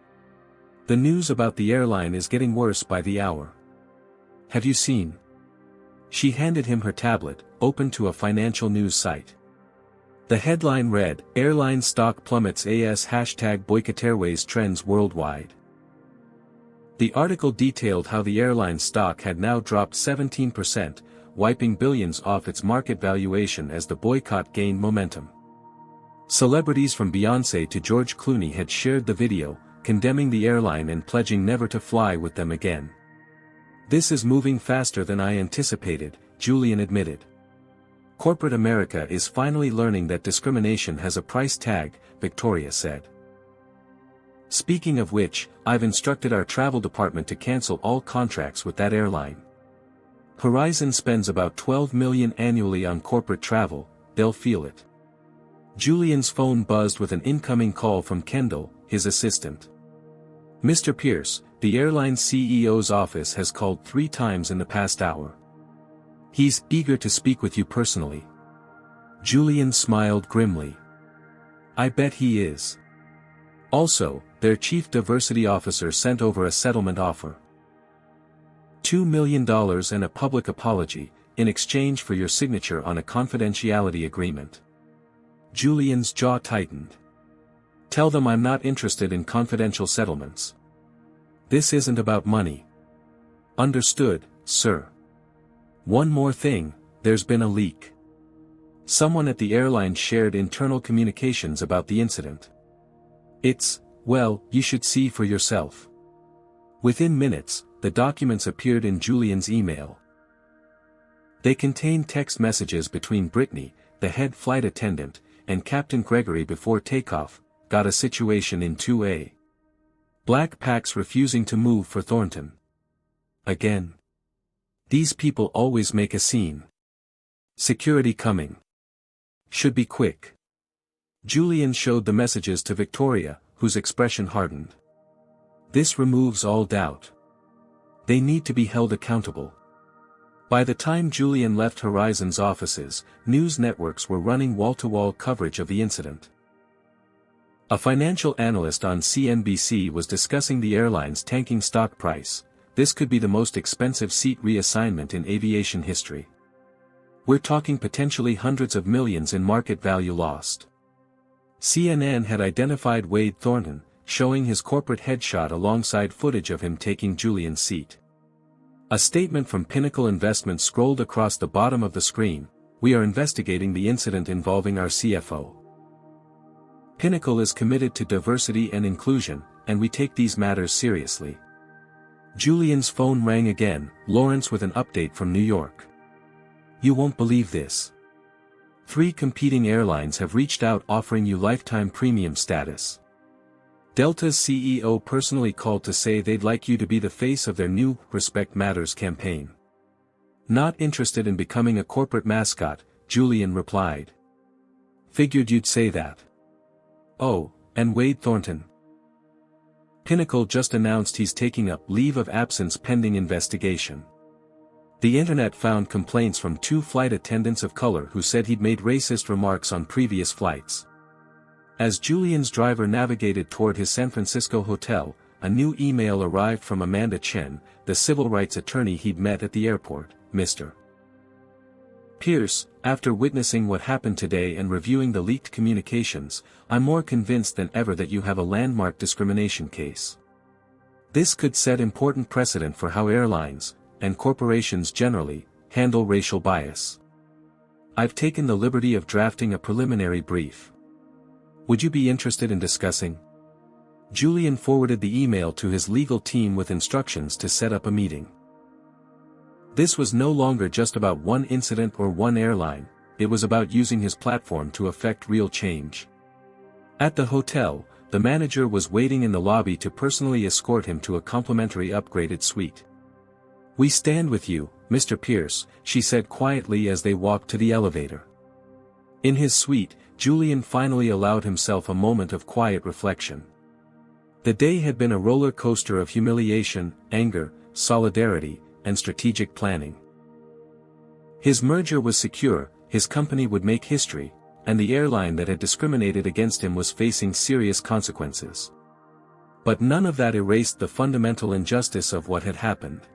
"The news about the airline is getting worse by the hour. Have you seen?" She handed him her tablet, open to a financial news site. The headline read, "Airline stock plummets as #Boycott Airways trends worldwide." The article detailed how the airline stock had now dropped 17%, wiping billions off its market valuation as the boycott gained momentum. Celebrities from Beyoncé to George Clooney had shared the video, condemning the airline and pledging never to fly with them again. "This is moving faster than I anticipated," Julian admitted. "Corporate America is finally learning that discrimination has a price tag," Victoria said. "Speaking of which, I've instructed our travel department to cancel all contracts with that airline. Horizon spends about $12 million annually on corporate travel, they'll feel it." Julian's phone buzzed with an incoming call from Kendall, his assistant. "Mr. Pierce, the airline's CEO's office has called 3 times in the past hour. He's eager to speak with you personally." Julian smiled grimly. "I bet he is. Also, their chief diversity officer sent over a settlement offer. $2 million and a public apology, in exchange for your signature on a confidentiality agreement." Julian's jaw tightened. "Tell them I'm not interested in confidential settlements. This isn't about money." "Understood, sir. One more thing, there's been a leak. Someone at the airline shared internal communications about the incident. Well, you should see for yourself." Within minutes, the documents appeared in Julian's email. They contained text messages between Brittany, the head flight attendant, and Captain Gregory before takeoff, "Got a situation in 2A. Black packs refusing to move for Thornton. Again. These people always make a scene. Security coming. Should be quick. Julian showed the messages to Victoria, whose expression hardened. This removes all doubt. They need to be held accountable. By the time Julian left Horizon's offices, news networks were running wall-to-wall coverage of the incident. A financial analyst on CNBC was discussing the airline's tanking stock price. This could be the most expensive seat reassignment in aviation history. We're talking potentially hundreds of millions in market value lost. CNN had identified Wade Thornton, showing his corporate headshot alongside footage of him taking Julian's seat. A statement from Pinnacle Investments scrolled across the bottom of the screen: "We are investigating the incident involving our CFO. Pinnacle is committed to diversity and inclusion, and we take these matters seriously." Julian's phone rang again, Lawrence with an update from New York. "You won't believe this. 3 competing airlines have reached out offering you lifetime premium status. Delta's CEO personally called to say they'd like you to be the face of their new Respect Matters campaign." "Not interested in becoming a corporate mascot," Julian replied. "Figured you'd say that." "Oh, and Wade Thornton?" "Pinnacle just announced he's taking up leave of absence pending investigation." The internet found complaints from 2 flight attendants of color who said he'd made racist remarks on previous flights. As Julian's driver navigated toward his San Francisco hotel, a new email arrived from Amanda Chen, the civil rights attorney he'd met at the airport. "Mr. Pierce, after witnessing what happened today and reviewing the leaked communications, I'm more convinced than ever that you have a landmark discrimination case. This could set important precedent for how airlines, and corporations generally, handle racial bias. I've taken the liberty of drafting a preliminary brief. Would you be interested in discussing?" Julian forwarded the email to his legal team with instructions to set up a meeting. This was no longer just about one incident or one airline, it was about using his platform to effect real change. At the hotel, the manager was waiting in the lobby to personally escort him to a complimentary upgraded suite. "We stand with you, Mr. Pierce," she said quietly as they walked to the elevator. In his suite, Julian finally allowed himself a moment of quiet reflection. The day had been a roller coaster of humiliation, anger, solidarity, and strategic planning. His merger was secure, his company would make history, and the airline that had discriminated against him was facing serious consequences. But none of that erased the fundamental injustice of what had happened.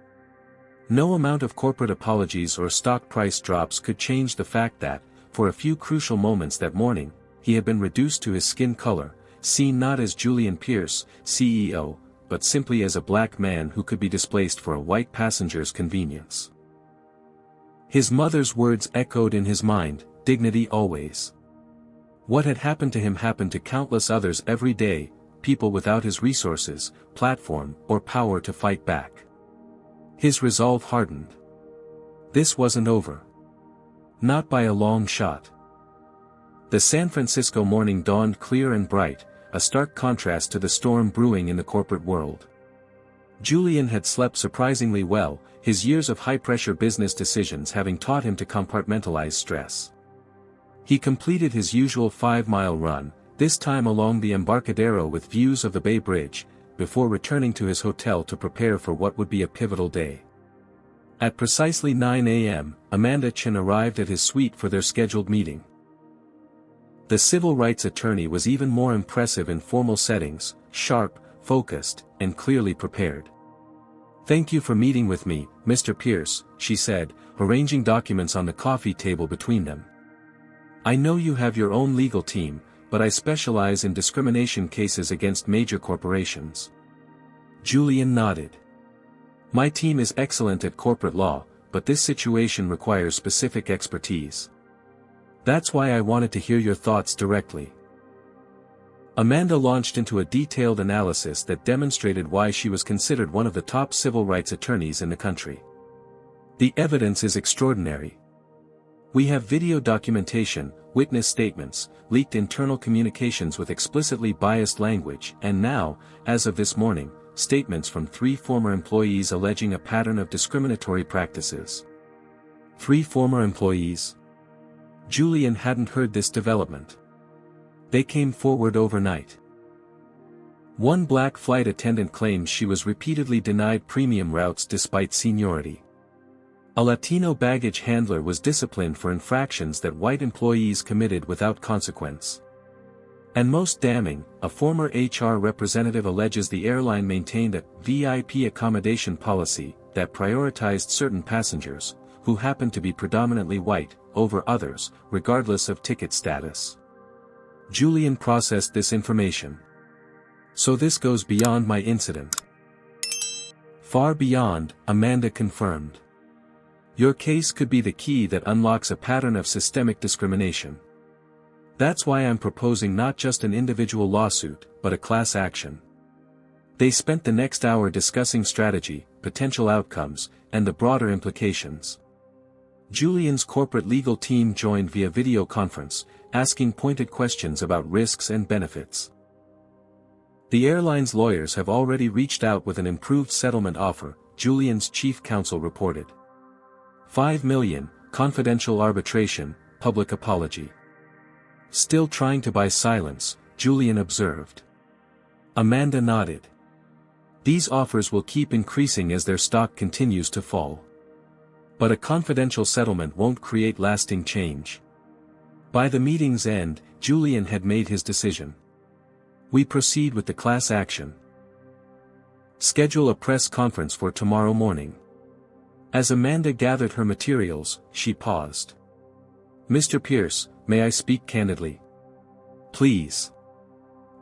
No amount of corporate apologies or stock price drops could change the fact that, for a few crucial moments that morning, he had been reduced to his skin color, seen not as Julian Pierce, CEO, but simply as a black man who could be displaced for a white passenger's convenience. His mother's words echoed in his mind, "Dignity always." What had happened to him happened to countless others every day, people without his resources, platform, or power to fight back. His resolve hardened. This wasn't over. Not by a long shot. The San Francisco morning dawned clear and bright, a stark contrast to the storm brewing in the corporate world. Julian had slept surprisingly well, his years of high-pressure business decisions having taught him to compartmentalize stress. He completed his usual 5-mile run, this time along the Embarcadero with views of the Bay Bridge, before returning to his hotel to prepare for what would be a pivotal day. At precisely 9 a.m., Amanda Chen arrived at his suite for their scheduled meeting. The civil rights attorney was even more impressive in formal settings, sharp, focused, and clearly prepared. "Thank you for meeting with me, Mr. Pierce," she said, arranging documents on the coffee table between them. "I know you have your own legal team, but I specialize in discrimination cases against major corporations." Julian nodded. "My team is excellent at corporate law, but this situation requires specific expertise. That's why I wanted to hear your thoughts directly." Amanda launched into a detailed analysis that demonstrated why she was considered one of the top civil rights attorneys in the country. "The evidence is extraordinary. We have video documentation, witness statements, leaked internal communications with explicitly biased language, and now, as of this morning, statements from 3 former employees alleging a pattern of discriminatory practices." 3 former employees? Julian hadn't heard this development. They came forward overnight. One black flight attendant claims she was repeatedly denied premium routes despite seniority. A Latino baggage handler was disciplined for infractions that white employees committed without consequence. And most damning, a former HR representative alleges the airline maintained a VIP accommodation policy that prioritized certain passengers, who happened to be predominantly white, over others, regardless of ticket status. Julian processed this information. So this goes beyond my incident. Far beyond, Amanda confirmed. Your case could be the key that unlocks a pattern of systemic discrimination. That's why I'm proposing not just an individual lawsuit, but a class action. They spent the next hour discussing strategy, potential outcomes, and the broader implications. Julian's corporate legal team joined via video conference, asking pointed questions about risks and benefits. The airline's lawyers have already reached out with an improved settlement offer, Julian's chief counsel reported. $5 million, confidential arbitration, public apology. Still trying to buy silence, Julian observed. Amanda nodded. These offers will keep increasing as their stock continues to fall. But a confidential settlement won't create lasting change. By the meeting's end, Julian had made his decision. We proceed with the class action. Schedule a press conference for tomorrow morning. As Amanda gathered her materials, she paused. Mr. Pierce, may I speak candidly? Please.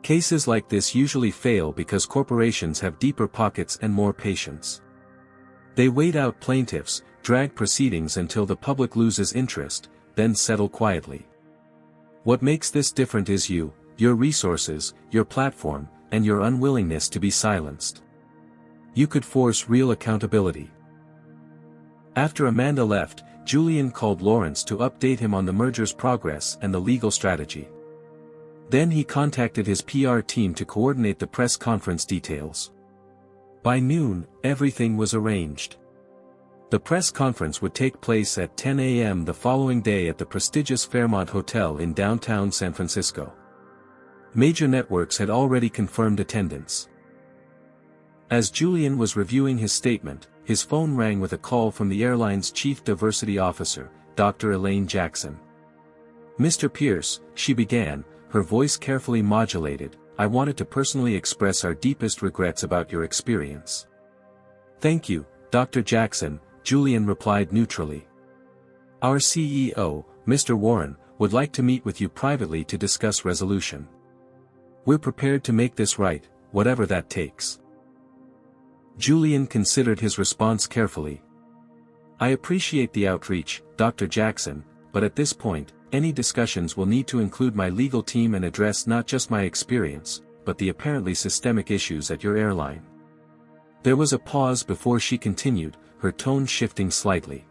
Cases like this usually fail because corporations have deeper pockets and more patience. They wait out plaintiffs, drag proceedings until the public loses interest, then settle quietly. What makes this different is you, your resources, your platform, and your unwillingness to be silenced. You could force real accountability. After Amanda left, Julian called Lawrence to update him on the merger's progress and the legal strategy. Then he contacted his PR team to coordinate the press conference details. By noon, everything was arranged. The press conference would take place at 10 a.m. the following day at the prestigious Fairmont Hotel in downtown San Francisco. Major networks had already confirmed attendance. As Julian was reviewing his statement, his phone rang with a call from the airline's chief diversity officer, Dr. Elaine Jackson. Mr. Pierce, she began, her voice carefully modulated, I wanted to personally express our deepest regrets about your experience. Thank you, Dr. Jackson, Julian replied neutrally. Our CEO, Mr. Warren, would like to meet with you privately to discuss resolution. We're prepared to make this right, whatever that takes. Julian considered his response carefully. I appreciate the outreach, Dr. Jackson, but at this point, any discussions will need to include my legal team and address not just my experience, but the apparently systemic issues at your airline. There was a pause before she continued, her tone shifting slightly.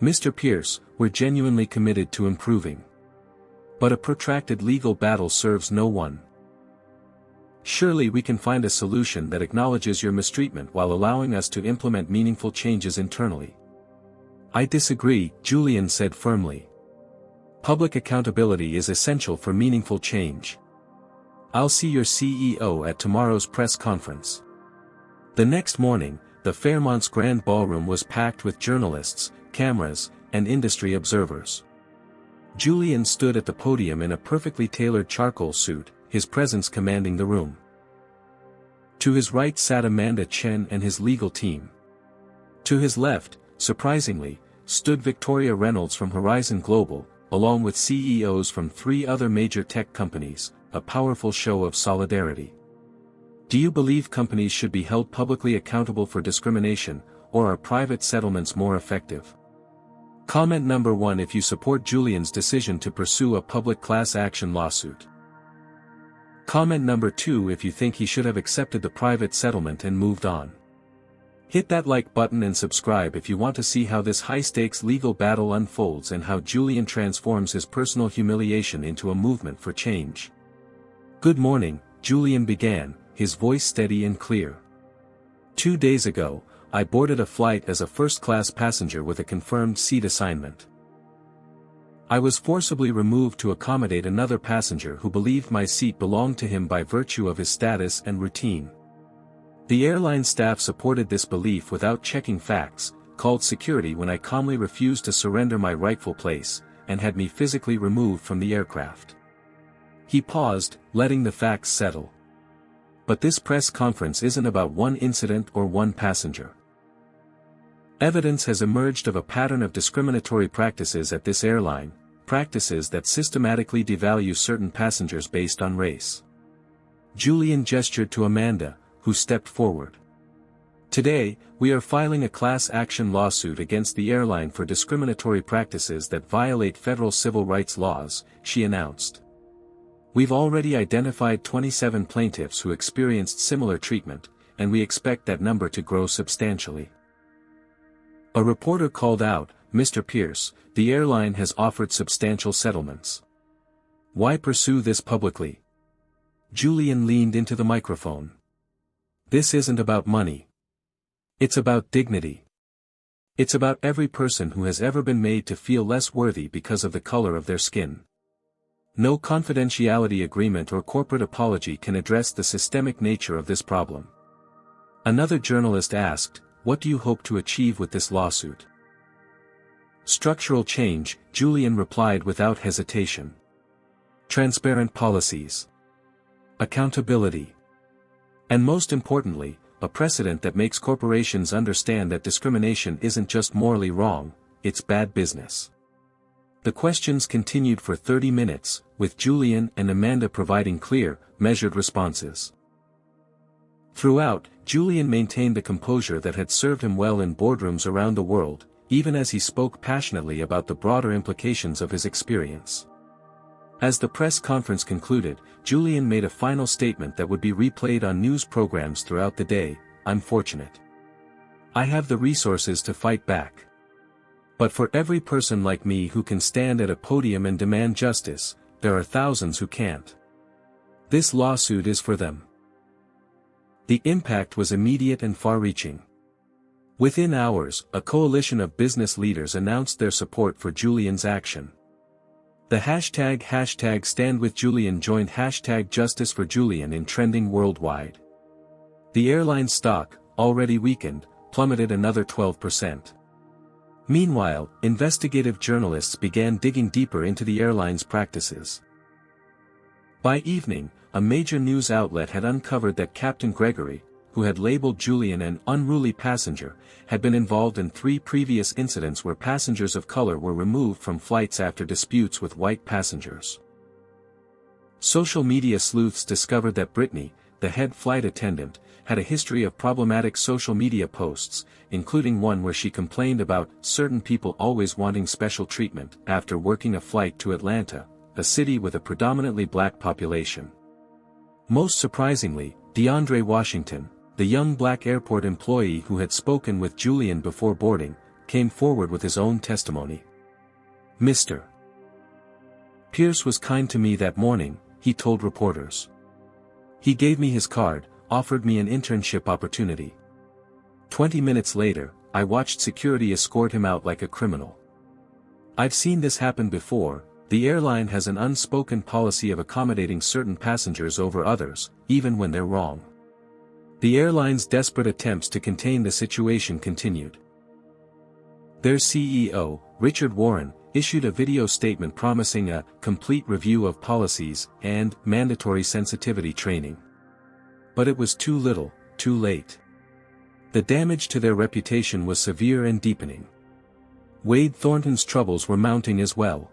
Mr. Pierce, we're genuinely committed to improving. But a protracted legal battle serves no one. Surely we can find a solution that acknowledges your mistreatment while allowing us to implement meaningful changes internally. I disagree, Julian said firmly. Public accountability is essential for meaningful change. I'll see your CEO at tomorrow's press conference. The next morning, the Fairmont's Grand Ballroom was packed with journalists, cameras, and industry observers. Julian stood at the podium in a perfectly tailored charcoal suit, his presence commanding the room. To his right sat Amanda Chen and his legal team. To his left, surprisingly, stood Victoria Reynolds from Horizon Global, along with CEOs from 3 other major tech companies, a powerful show of solidarity. Do you believe companies should be held publicly accountable for discrimination, or are private settlements more effective? Comment number 1 if you support Julian's decision to pursue a public class action lawsuit. Comment number 2 if you think he should have accepted the private settlement and moved on. Hit that like button and subscribe if you want to see how this high-stakes legal battle unfolds and how Julian transforms his personal humiliation into a movement for change. Good morning, Julian began, his voice steady and clear. 2 days ago, I boarded a flight as a first-class passenger with a confirmed seat assignment. I was forcibly removed to accommodate another passenger who believed my seat belonged to him by virtue of his status and routine. The airline staff supported this belief without checking facts, called security when I calmly refused to surrender my rightful place, and had me physically removed from the aircraft. He paused, letting the facts settle. But this press conference isn't about one incident or one passenger. Evidence has emerged of a pattern of discriminatory practices at this airline, practices that systematically devalue certain passengers based on race. Julian gestured to Amanda, who stepped forward. Today, we are filing a class action lawsuit against the airline for discriminatory practices that violate federal civil rights laws, she announced. We've already identified 27 plaintiffs who experienced similar treatment, and we expect that number to grow substantially. A reporter called out, "Mr. Pierce, the airline has offered substantial settlements. Why pursue this publicly?" Julian leaned into the microphone. "This isn't about money. It's about dignity. It's about every person who has ever been made to feel less worthy because of the color of their skin. No confidentiality agreement or corporate apology can address the systemic nature of this problem." Another journalist asked, "What do you hope to achieve with this lawsuit?" "Structural change," Julian replied without hesitation. "Transparent policies. Accountability. And most importantly, a precedent that makes corporations understand that discrimination isn't just morally wrong, it's bad business." The questions continued for 30 minutes, with Julian and Amanda providing clear, measured responses. Throughout, Julian maintained the composure that had served him well in boardrooms around the world, even as he spoke passionately about the broader implications of his experience. As the press conference concluded, Julian made a final statement that would be replayed on news programs throughout the day: "I'm fortunate. I have the resources to fight back. But for every person like me who can stand at a podium and demand justice, there are thousands who can't. This lawsuit is for them." The impact was immediate and far-reaching. Within hours, a coalition of business leaders announced their support for Julian's action. The hashtag #StandWithJulian joined #JusticeForJulian in trending worldwide. The airline's stock, already weakened, plummeted another 12%. Meanwhile, investigative journalists began digging deeper into the airline's practices. By evening, a major news outlet had uncovered that Captain Gregory, who had labeled Julian an unruly passenger, had been involved in 3 previous incidents where passengers of color were removed from flights after disputes with white passengers. Social media sleuths discovered that Brittany, the head flight attendant, had a history of problematic social media posts, including one where she complained about certain people always wanting special treatment after working a flight to Atlanta, a city with a predominantly black population. Most surprisingly, DeAndre Washington, the young black airport employee who had spoken with Julian before boarding, came forward with his own testimony. "Mr. Pierce was kind to me that morning," he told reporters. "He gave me his card, offered me an internship opportunity. 20 minutes later, I watched security escort him out like a criminal. I've seen this happen before. The airline has an unspoken policy of accommodating certain passengers over others, even when they're wrong." The airline's desperate attempts to contain the situation continued. Their CEO, Richard Warren, issued a video statement promising a complete review of policies and mandatory sensitivity training. But it was too little, too late. The damage to their reputation was severe and deepening. Wade Thornton's troubles were mounting as well.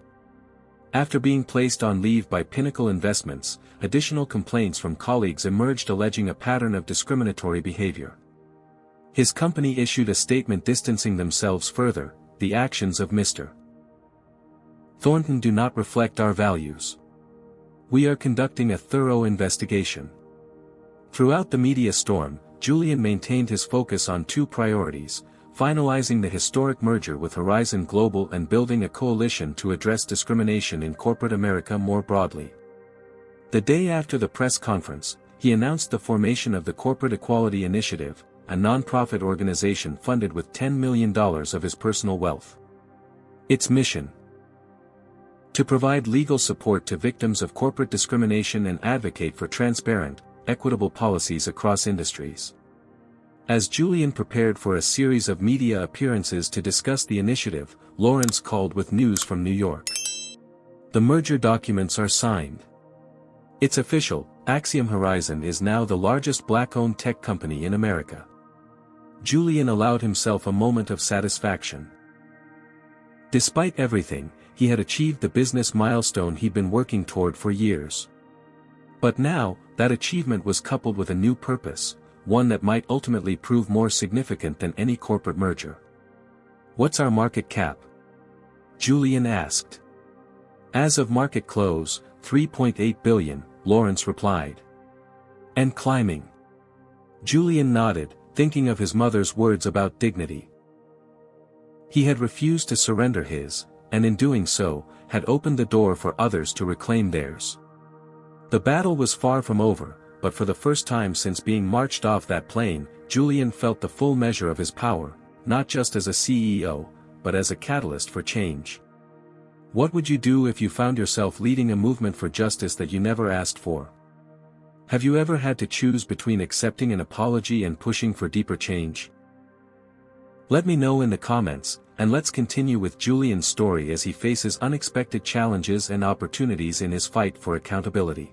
After being placed on leave by Pinnacle Investments, additional complaints from colleagues emerged alleging a pattern of discriminatory behavior. His company issued a statement distancing themselves further. "The actions of Mr. Thornton do not reflect our values. We are conducting a thorough investigation." Throughout the media storm, Julian maintained his focus on 2 priorities: finalizing the historic merger with Horizon Global and building a coalition to address discrimination in corporate America more broadly. The day after the press conference, he announced the formation of the Corporate Equality Initiative, a nonprofit organization funded with $10 million of his personal wealth. Its mission: To provide legal support to victims of corporate discrimination and advocate for transparent, equitable policies across industries. As Julian prepared for a series of media appearances to discuss the initiative, Lawrence called with news from New York. The merger documents are signed. It's official, Axiom Horizon is now the largest black-owned tech company in America. Julian allowed himself a moment of satisfaction. Despite everything, he had achieved the business milestone he'd been working toward for years. But now, that achievement was coupled with a new purpose, one that might ultimately prove more significant than any corporate merger. "What's our market cap?" Julian asked. "As of market close, $3.8 billion, Lawrence replied. "And climbing." Julian nodded, thinking of his mother's words about dignity. He had refused to surrender his, and in doing so, had opened the door for others to reclaim theirs. The battle was far from over, but for the first time since being marched off that plane, Julian felt the full measure of his power, not just as a CEO, but as a catalyst for change. What would you do if you found yourself leading a movement for justice that you never asked for? Have you ever had to choose between accepting an apology and pushing for deeper change? Let me know in the comments, and let's continue with Julian's story as he faces unexpected challenges and opportunities in his fight for accountability.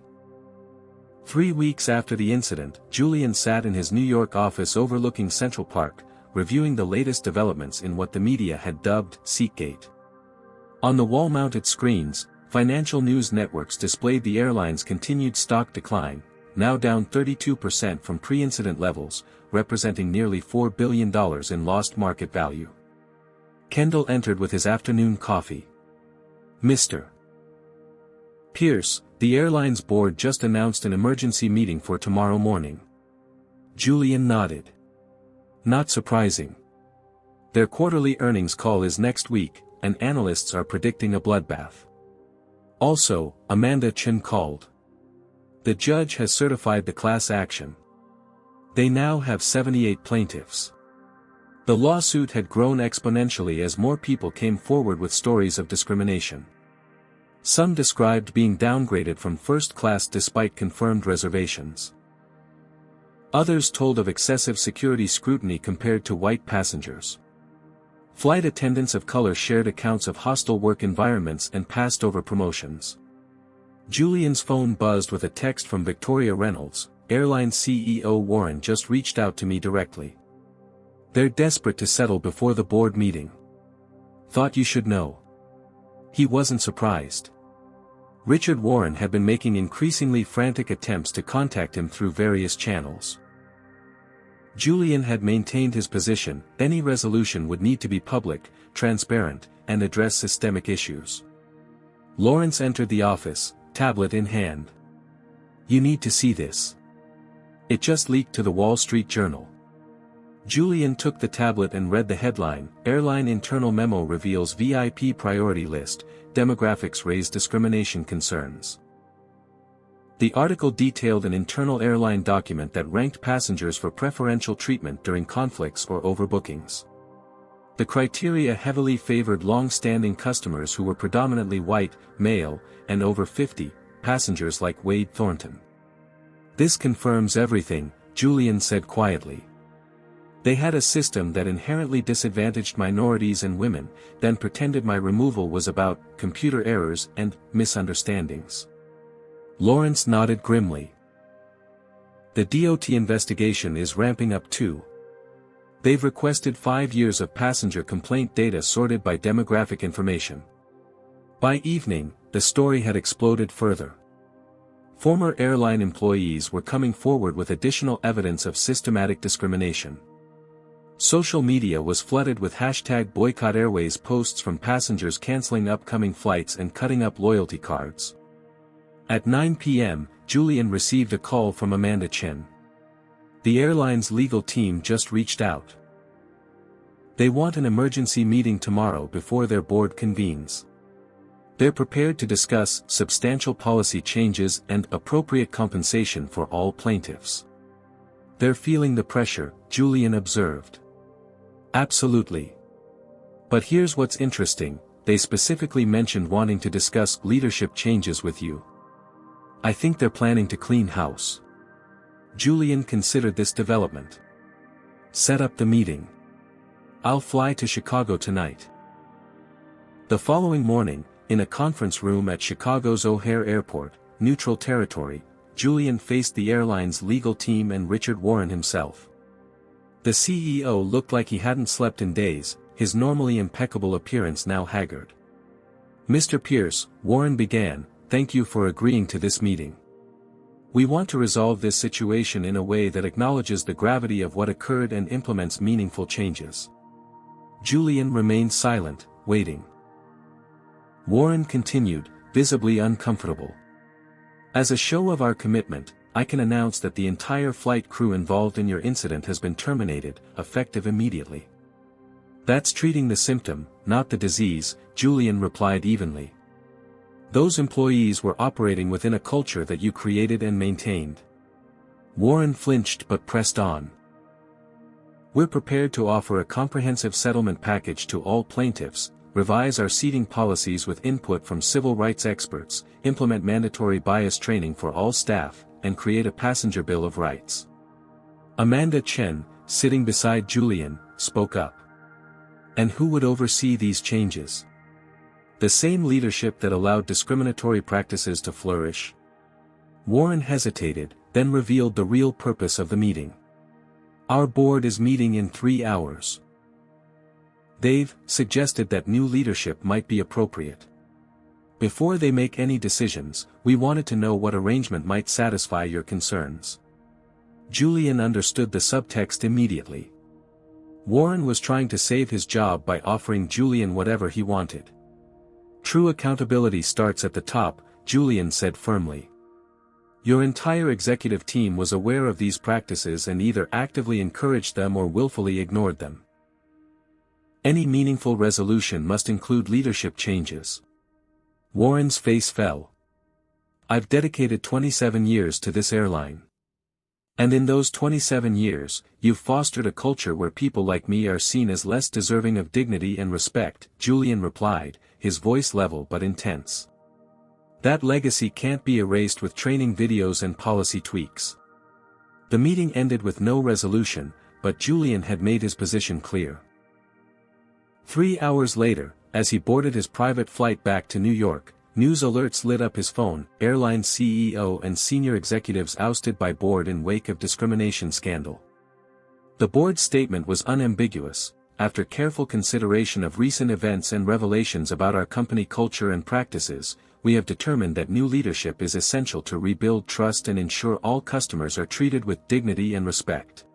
3 weeks after the incident, Julian sat in his New York office overlooking Central Park, reviewing the latest developments in what the media had dubbed Seatgate. On the wall-mounted screens, financial news networks displayed the airline's continued stock decline, now down 32% from pre-incident levels, representing nearly $4 billion in lost market value. Kendall entered with his afternoon coffee. "Mr. Pierce, the airline's board just announced an emergency meeting for tomorrow morning." Julian nodded. "Not surprising. Their quarterly earnings call is next week, and analysts are predicting a bloodbath. Also, Amanda Chen called. The judge has certified the class action. They now have 78 plaintiffs." The lawsuit had grown exponentially as more people came forward with stories of discrimination. Some described being downgraded from first class despite confirmed reservations. Others told of excessive security scrutiny compared to white passengers. Flight attendants of color shared accounts of hostile work environments and passed over promotions. Julian's phone buzzed with a text from Victoria Reynolds. "Airline CEO Warren just reached out to me directly. They're desperate to settle before the board meeting. Thought you should know." He wasn't surprised. Richard Warren had been making increasingly frantic attempts to contact him through various channels. Julian had maintained his position: any resolution would need to be public, transparent, and address systemic issues. Lawrence entered the office, tablet in hand. "You need to see this. It just leaked to the Wall Street Journal." Julian took the tablet and read the headline: "Airline Internal Memo Reveals VIP Priority List, Demographics Raise Discrimination Concerns." The article detailed an internal airline document that ranked passengers for preferential treatment during conflicts or overbookings. The criteria heavily favored long-standing customers who were predominantly white, male, and over 50, passengers like Wade Thornton. "This confirms everything," Julian said quietly. "They had a system that inherently disadvantaged minorities and women, then pretended my removal was about computer errors and misunderstandings." Lawrence nodded grimly. "The DOT investigation is ramping up too. They've requested 5 years of passenger complaint data sorted by demographic information." By evening, the story had exploded further. Former airline employees were coming forward with additional evidence of systematic discrimination. Social media was flooded with #BoycottAirways posts from passengers canceling upcoming flights and cutting up loyalty cards. At 9 p.m., Julian received a call from Amanda Chen. The airline's legal team just reached out. They want an emergency meeting tomorrow before their board convenes. They're prepared to discuss substantial policy changes and appropriate compensation for all plaintiffs. "They're feeling the pressure," Julian observed. "Absolutely. But here's what's interesting," they specifically mentioned wanting to discuss leadership changes with you. I think they're planning to clean house. Julian considered this development. Set up the meeting. I'll fly to Chicago tonight. The following morning, in a conference room at Chicago's O'Hare Airport, neutral territory, Julian faced the airline's legal team and Richard Warren himself. The CEO looked like he hadn't slept in days, his normally impeccable appearance now haggard. "Mr. Pierce," Warren began, "thank you for agreeing to this meeting. We want to resolve this situation in a way that acknowledges the gravity of what occurred and implements meaningful changes." Julian remained silent, waiting. Warren continued, visibly uncomfortable. "As a show of our commitment, I can announce that the entire flight crew involved in your incident has been terminated, effective immediately." "That's treating the symptom, not the disease," Julian replied evenly. "Those employees were operating within a culture that you created and maintained." Warren flinched but pressed on. "We're prepared to offer a comprehensive settlement package to all plaintiffs, revise our seating policies with input from civil rights experts, implement mandatory bias training for all staff, and create a passenger bill of rights." Amanda Chen, sitting beside Julian, spoke up. "And who would oversee these changes? The same leadership that allowed discriminatory practices to flourish?" Warren hesitated, then revealed the real purpose of the meeting. "Our board is meeting in 3 hours. They've suggested that new leadership might be appropriate. Before they make any decisions, we wanted to know what arrangement might satisfy your concerns." Julian understood the subtext immediately. Warren was trying to save his job by offering Julian whatever he wanted. "True accountability starts at the top," Julian said firmly. "Your entire executive team was aware of these practices and either actively encouraged them or willfully ignored them. Any meaningful resolution must include leadership changes." Warren's face fell. "I've dedicated 27 years to this airline. And in those 27 years, you've fostered a culture where people like me are seen as less deserving of dignity and respect," Julian replied, his voice level but intense. "That legacy can't be erased with training videos and policy tweaks." The meeting ended with no resolution, but Julian had made his position clear. 3 hours later, as he boarded his private flight back to New York, news alerts lit up his phone: airline CEO and senior executives ousted by board in wake of discrimination scandal. The board's statement was unambiguous: "After careful consideration of recent events and revelations about our company culture and practices, we have determined that new leadership is essential to rebuild trust and ensure all customers are treated with dignity and respect."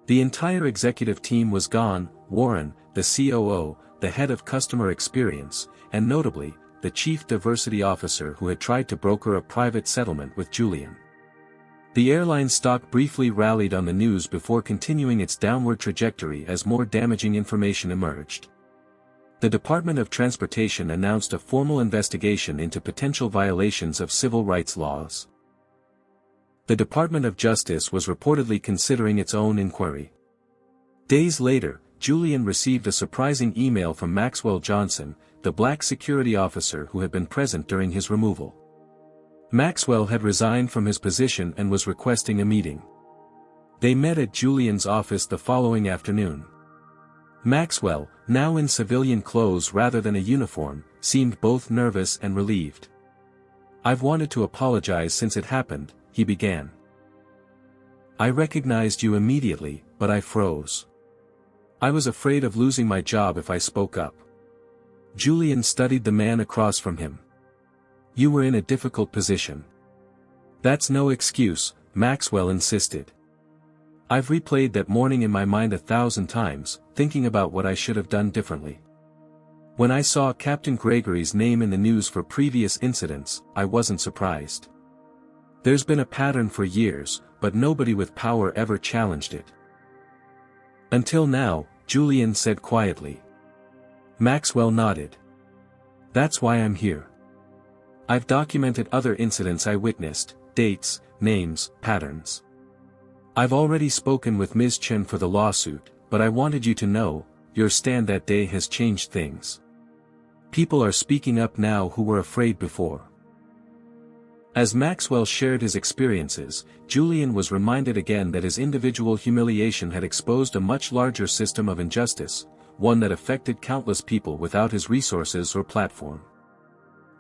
The entire executive team was gone: Warren, the COO, the head of customer experience, and notably, the chief diversity officer who had tried to broker a private settlement with Julian. The airline stock briefly rallied on the news before continuing its downward trajectory as more damaging information emerged. The Department of Transportation announced a formal investigation into potential violations of civil rights laws. The Department of Justice was reportedly considering its own inquiry. Days later, Julian received a surprising email from Maxwell Johnson, the black security officer who had been present during his removal. Maxwell had resigned from his position and was requesting a meeting. They met at Julian's office the following afternoon. Maxwell, now in civilian clothes rather than a uniform, seemed both nervous and relieved. "I've wanted to apologize since it happened," he began. "I recognized you immediately, but I froze. I was afraid of losing my job if I spoke up." Julian studied the man across from him. "You were in a difficult position." "That's no excuse," Maxwell insisted. "I've replayed that morning in my mind 1,000 times, thinking about what I should have done differently. When I saw Captain Gregory's name in the news for previous incidents, I wasn't surprised. There's been a pattern for years, but nobody with power ever challenged it." "Until now," Julian said quietly. Maxwell nodded. "That's why I'm here. I've documented other incidents I witnessed, dates, names, patterns. I've already spoken with Ms. Chen for the lawsuit, but I wanted you to know, your stand that day has changed things. People are speaking up now who were afraid before. As Maxwell shared his experiences, Julian was reminded again that his individual humiliation had exposed a much larger system of injustice, one that affected countless people without his resources or platform.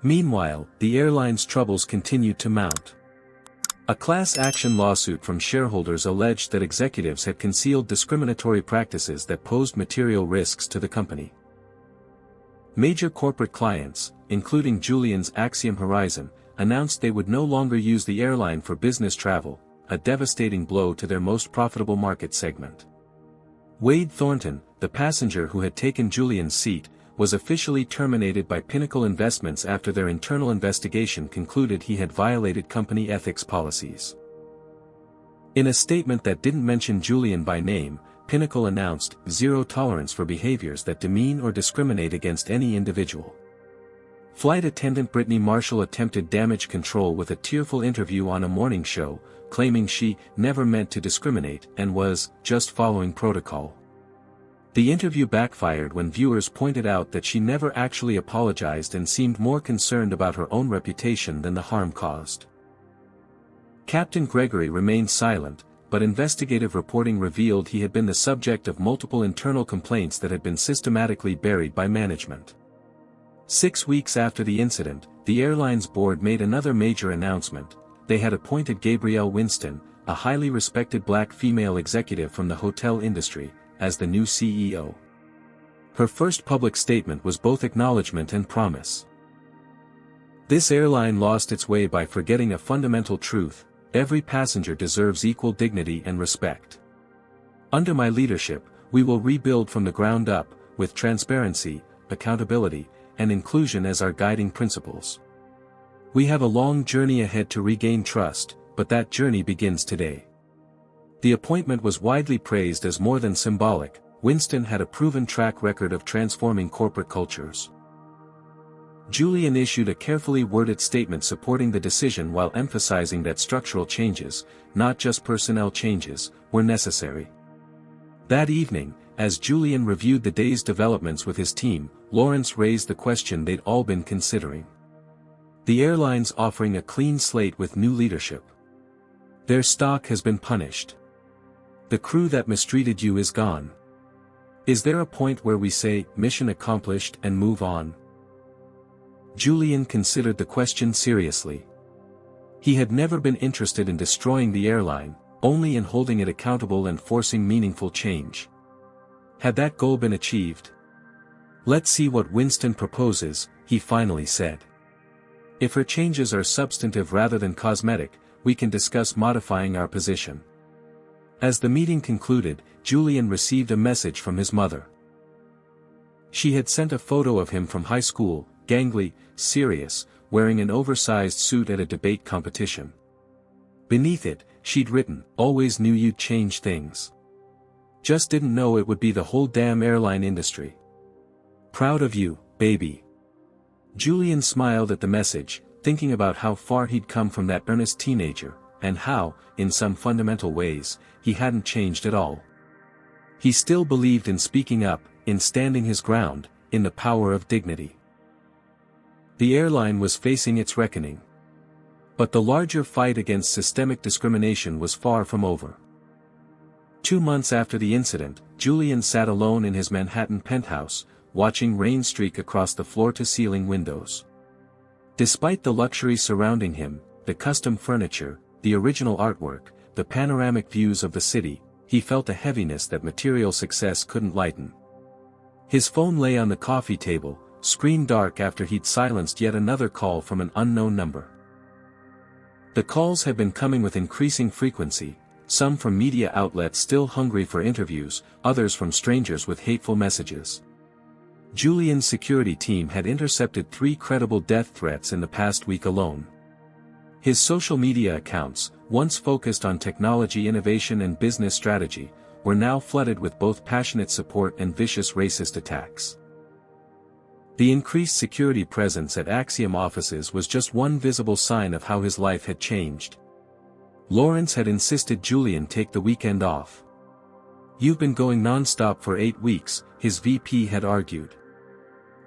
Meanwhile, the airline's troubles continued to mount. A class action lawsuit from shareholders alleged that executives had concealed discriminatory practices that posed material risks to the company. Major corporate clients, including Julian's Axiom Horizon, announced they would no longer use the airline for business travel, a devastating blow to their most profitable market segment. Wade Thornton, the passenger who had taken Julian's seat, was officially terminated by Pinnacle Investments after their internal investigation concluded he had violated company ethics policies. In a statement that didn't mention Julian by name, Pinnacle announced zero tolerance for behaviors that demean or discriminate against any individual. Flight attendant Brittany Marshall attempted damage control with a tearful interview on a morning show, claiming she never meant to discriminate and was just following protocol. The interview backfired when viewers pointed out that she never actually apologized and seemed more concerned about her own reputation than the harm caused. Captain Gregory remained silent, but investigative reporting revealed he had been the subject of multiple internal complaints that had been systematically buried by management. 6 weeks after the incident, the airline's board made another major announcement. They had appointed Gabrielle Winston, a highly respected black female executive from the hotel industry, as the new CEO. Her first public statement was both acknowledgement and promise. This airline lost its way by forgetting a fundamental truth: every passenger deserves equal dignity and respect. Under my leadership, we will rebuild from the ground up, with transparency, accountability, and inclusion as our guiding principles. We have a long journey ahead to regain trust, but that journey begins today. The appointment was widely praised as more than symbolic. Winston had a proven track record of transforming corporate cultures. Julian issued a carefully worded statement supporting the decision while emphasizing that structural changes, not just personnel changes, were necessary. That evening, as Julian reviewed the day's developments with his team, Lawrence raised the question they'd all been considering. The airline's offering a clean slate with new leadership. Their stock has been punished. The crew that mistreated you is gone. Is there a point where we say, mission accomplished, and move on? Julian considered the question seriously. He had never been interested in destroying the airline, only in holding it accountable and forcing meaningful change. Had that goal been achieved? Let's see what Winston proposes, he finally said. If her changes are substantive rather than cosmetic, we can discuss modifying our position. As the meeting concluded, Julian received a message from his mother. She had sent a photo of him from high school, gangly, serious, wearing an oversized suit at a debate competition. Beneath it, she'd written, "Always knew you'd change things. Just didn't know it would be the whole damn airline industry. Proud of you, baby." Julian smiled at the message, thinking about how far he'd come from that earnest teenager, and how, in some fundamental ways, he hadn't changed at all. He still believed in speaking up, in standing his ground, in the power of dignity. The airline was facing its reckoning. But the larger fight against systemic discrimination was far from over. 2 months after the incident, Julian sat alone in his Manhattan penthouse, watching rain streak across the floor-to-ceiling windows. Despite the luxury surrounding him, the custom furniture, the original artwork, the panoramic views of the city, he felt a heaviness that material success couldn't lighten. His phone lay on the coffee table, screen dark after he'd silenced yet another call from an unknown number. The calls had been coming with increasing frequency, some from media outlets still hungry for interviews, others from strangers with hateful messages. Julian's security team had intercepted 3 credible death threats in the past week alone. His social media accounts, once focused on technology innovation and business strategy, were now flooded with both passionate support and vicious racist attacks. The increased security presence at Axiom offices was just one visible sign of how his life had changed. Lawrence had insisted Julian take the weekend off. "You've been going non-stop for 8 weeks, his VP had argued.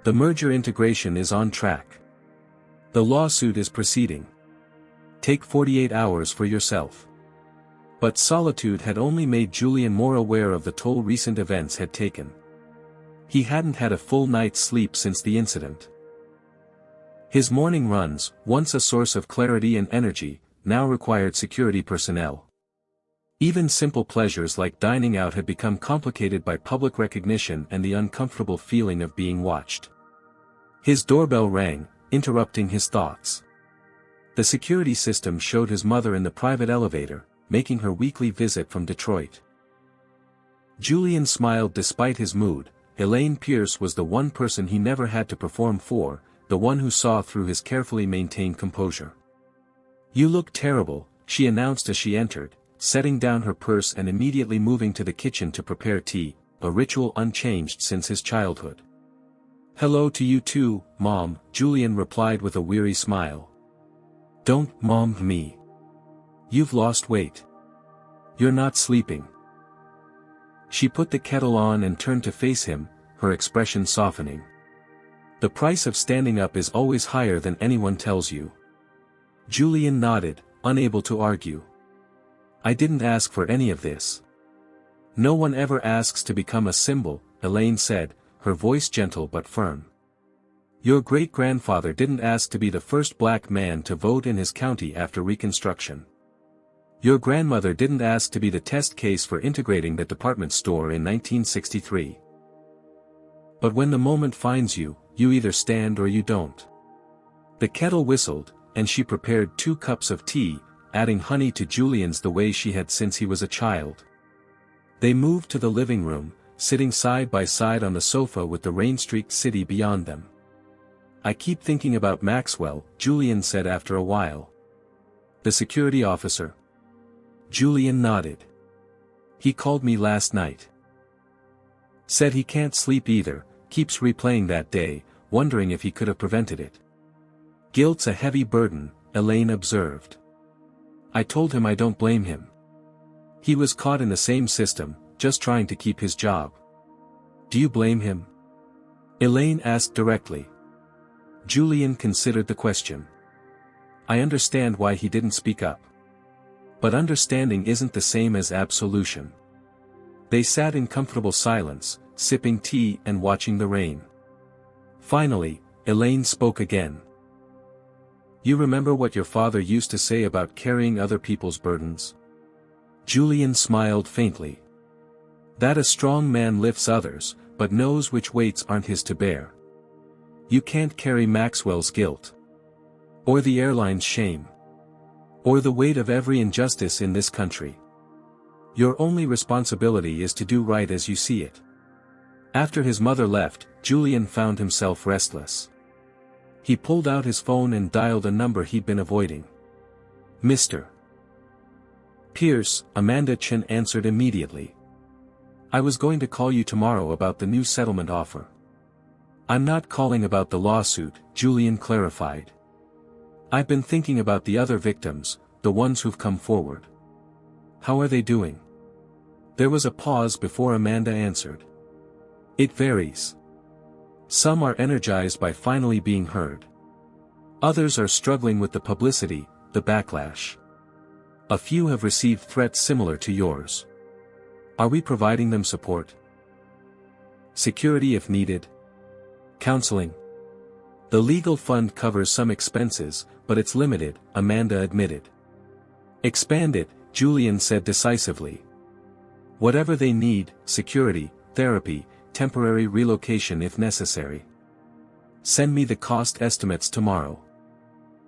The merger integration is on track. The lawsuit is proceeding. Take 48 hours for yourself. But solitude had only made Julian more aware of the toll recent events had taken. He hadn't had a full night's sleep since the incident. His morning runs, once a source of clarity and energy, now required security personnel. Even simple pleasures like dining out had become complicated by public recognition and the uncomfortable feeling of being watched. His doorbell rang, interrupting his thoughts. The security system showed his mother in the private elevator, making her weekly visit from Detroit. Julian smiled despite his mood. Elaine Pierce was the one person he never had to perform for, the one who saw through his carefully maintained composure. "You look terrible," she announced as she entered, setting down her purse and immediately moving to the kitchen to prepare tea, a ritual unchanged since his childhood. "Hello to you too, Mom," Julian replied with a weary smile. "Don't mom me. You've lost weight. You're not sleeping." She put the kettle on and turned to face him, her expression softening. "The price of standing up is always higher than anyone tells you." Julian nodded, unable to argue. "I didn't ask for any of this." "No one ever asks to become a symbol," Elaine said, her voice gentle but firm. "Your great-grandfather didn't ask to be the first black man to vote in his county after Reconstruction. Your grandmother didn't ask to be the test case for integrating the department store in 1963. But when the moment finds you, you either stand or you don't." The kettle whistled, and she prepared 2 cups of tea, adding honey to Julian's the way she had since he was a child. They moved to the living room, sitting side by side on the sofa with the rain-streaked city beyond them. "I keep thinking about Maxwell," Julian said after a while. "The security officer?" Julian nodded. "He called me last night. Said he can't sleep either, keeps replaying that day, wondering if he could have prevented it." "Guilt's a heavy burden," Elaine observed. "I told him I don't blame him. He was caught in the same system, just trying to keep his job." "Do you blame him?" Elaine asked directly. Julian considered the question. "I understand why he didn't speak up. But understanding isn't the same as absolution." They sat in comfortable silence, sipping tea and watching the rain. Finally, Elaine spoke again. "You remember what your father used to say about carrying other people's burdens?" Julian smiled faintly. "That a strong man lifts others, but knows which weights aren't his to bear. You can't carry Maxwell's guilt. Or the airline's shame. Or the weight of every injustice in this country. Your only responsibility is to do right as you see it." After his mother left, Julian found himself restless. He pulled out his phone and dialed a number he'd been avoiding. "Mr. Pierce," Amanda Chen answered immediately. "I was going to call you tomorrow about the new settlement offer." "I'm not calling about the lawsuit," Julian clarified. "I've been thinking about the other victims, the ones who've come forward. How are they doing?" There was a pause before Amanda answered. "It varies. Some are energized by finally being heard. Others are struggling with the publicity, the backlash. A few have received threats similar to yours. Are we providing them support? Security if needed? Counseling? The legal fund covers some expenses, but it's limited," Amanda admitted. "Expand it," Julian said decisively. "Whatever they need, security, therapy, temporary relocation if necessary. Send me the cost estimates tomorrow."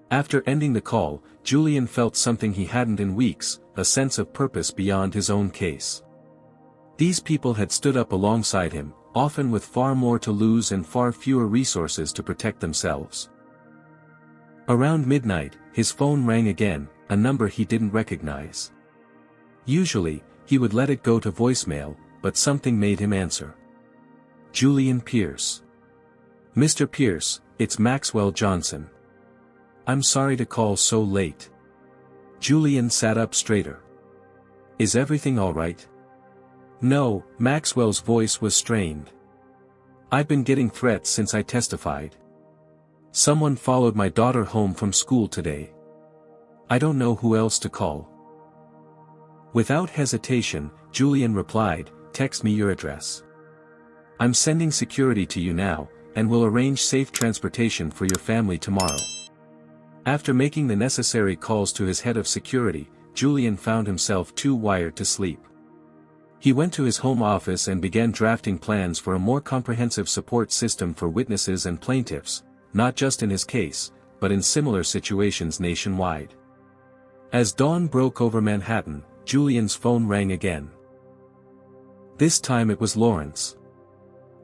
After ending the call, Julian felt something he hadn't in weeks, a sense of purpose beyond his own case. These people had stood up alongside him, often with far more to lose and far fewer resources to protect themselves. Around midnight, his phone rang again, a number he didn't recognize. Usually, he would let it go to voicemail, but something made him answer. Julian Pierce. "Mr. Pierce, it's Maxwell Johnson. I'm sorry to call so late." Julian sat up straighter. "Is everything all right?" No, Maxwell's voice was strained. I've been getting threats since I testified. Someone followed my daughter home from school today. I don't know who else to call." Without hesitation, Julian replied, "Text me your address. I'm sending security to you now, and will arrange safe transportation for your family tomorrow." After making the necessary calls to his head of security, Julian found himself too wired to sleep. He went to his home office and began drafting plans for a more comprehensive support system for witnesses and plaintiffs, not just in his case, but in similar situations nationwide. As dawn broke over Manhattan, Julian's phone rang again. This time it was Lawrence.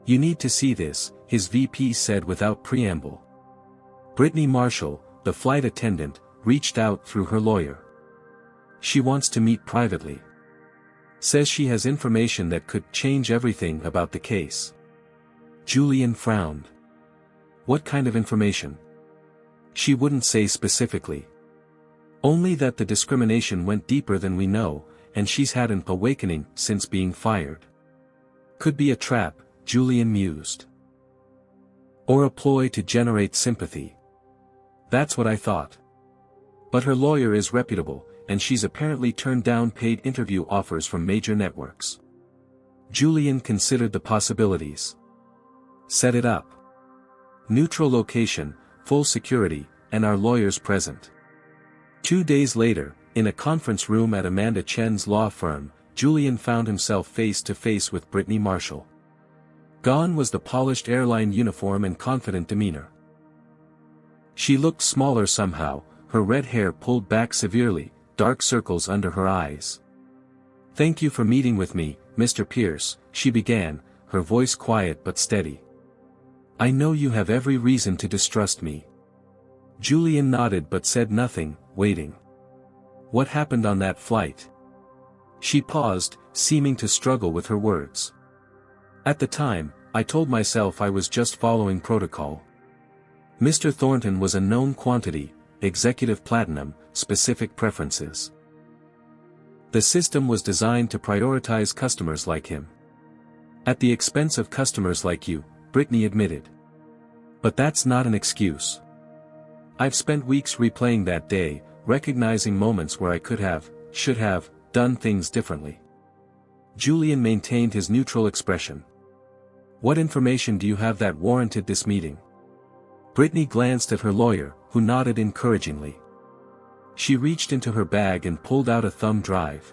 "You need to see this," his VP said without preamble. Brittany Marshall, the flight attendant, reached out through her lawyer. "She wants to meet privately. Says she has information that could change everything about the case." Julian frowned. "What kind of information?" "She wouldn't say specifically. Only that the discrimination went deeper than we know, and she's had an awakening since being fired." "Could be a trap," Julian mused. "Or a ploy to generate sympathy. That's what I thought. But her lawyer is reputable, and she's apparently turned down paid interview offers from major networks." Julian considered the possibilities. "Set it up. Neutral location, full security, and our lawyers present." 2 days later, in a conference room at Amanda Chen's law firm, Julian found himself face to face with Brittany Marshall. Gone was the polished airline uniform and confident demeanor. She looked smaller somehow, her red hair pulled back severely, dark circles under her eyes. "Thank you for meeting with me, Mr. Pierce," she began, her voice quiet but steady. "I know you have every reason to distrust me." Julian nodded but said nothing, waiting. "What happened on that flight?" She paused, seeming to struggle with her words. "At the time, I told myself I was just following protocol. Mr. Thornton was a known quantity, executive platinum, specific preferences. The system was designed to prioritize customers like him. At the expense of customers like you," Brittany admitted. "But that's not an excuse. I've spent weeks replaying that day, recognizing moments where I could have, should have, done things differently." Julian maintained his neutral expression. "What information do you have that warranted this meeting?" Brittany glanced at her lawyer, who nodded encouragingly. She reached into her bag and pulled out a thumb drive.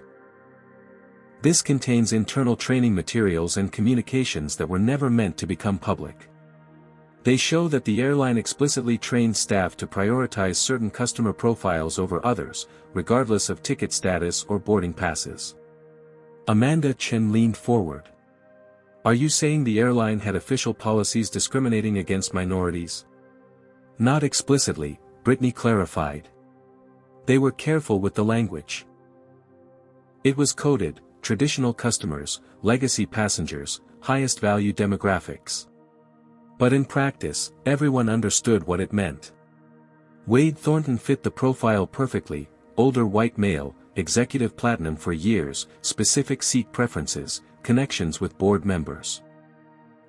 "This contains internal training materials and communications that were never meant to become public. They show that the airline explicitly trained staff to prioritize certain customer profiles over others, regardless of ticket status or boarding passes." Amanda Chen leaned forward. "Are you saying the airline had official policies discriminating against minorities?" "Not explicitly," Brittany clarified. "They were careful with the language. It was coded: traditional customers, legacy passengers, highest value demographics. But in practice, everyone understood what it meant. Wade Thornton fit the profile perfectly: older white male, executive platinum for years, specific seat preferences, connections with board members."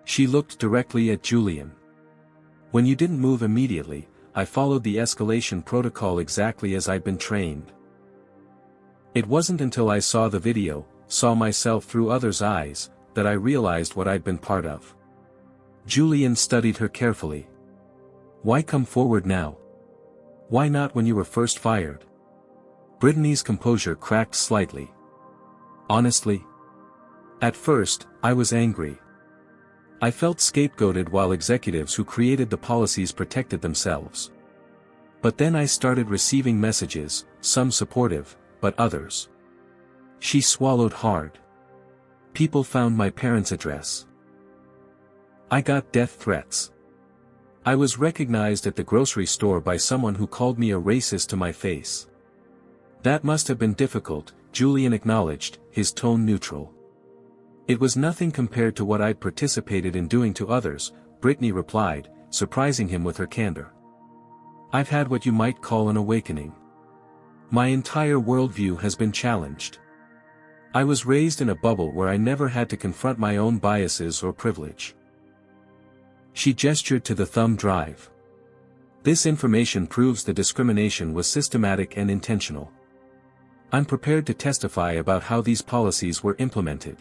She looked directly at Julian. "When you didn't move immediately, I followed the escalation protocol exactly as I'd been trained. It wasn't until I saw the video, saw myself through others' eyes, that I realized what I'd been part of." Julian studied her carefully. "Why come forward now? Why not when you were first fired?" Brittany's composure cracked slightly. "Honestly? At first, I was angry. I felt scapegoated while executives who created the policies protected themselves. But then I started receiving messages, some supportive, but others." She swallowed hard. "People found my parents' address. I got death threats. I was recognized at the grocery store by someone who called me a racist to my face." "That must have been difficult," Julian acknowledged, his tone neutral. "It was nothing compared to what I'd participated in doing to others," Brittany replied, surprising him with her candor. "I've had what you might call an awakening. My entire worldview has been challenged. I was raised in a bubble where I never had to confront my own biases or privilege. She gestured to the thumb drive. This information proves the discrimination was systematic and intentional. I'm prepared to testify about how these policies were implemented.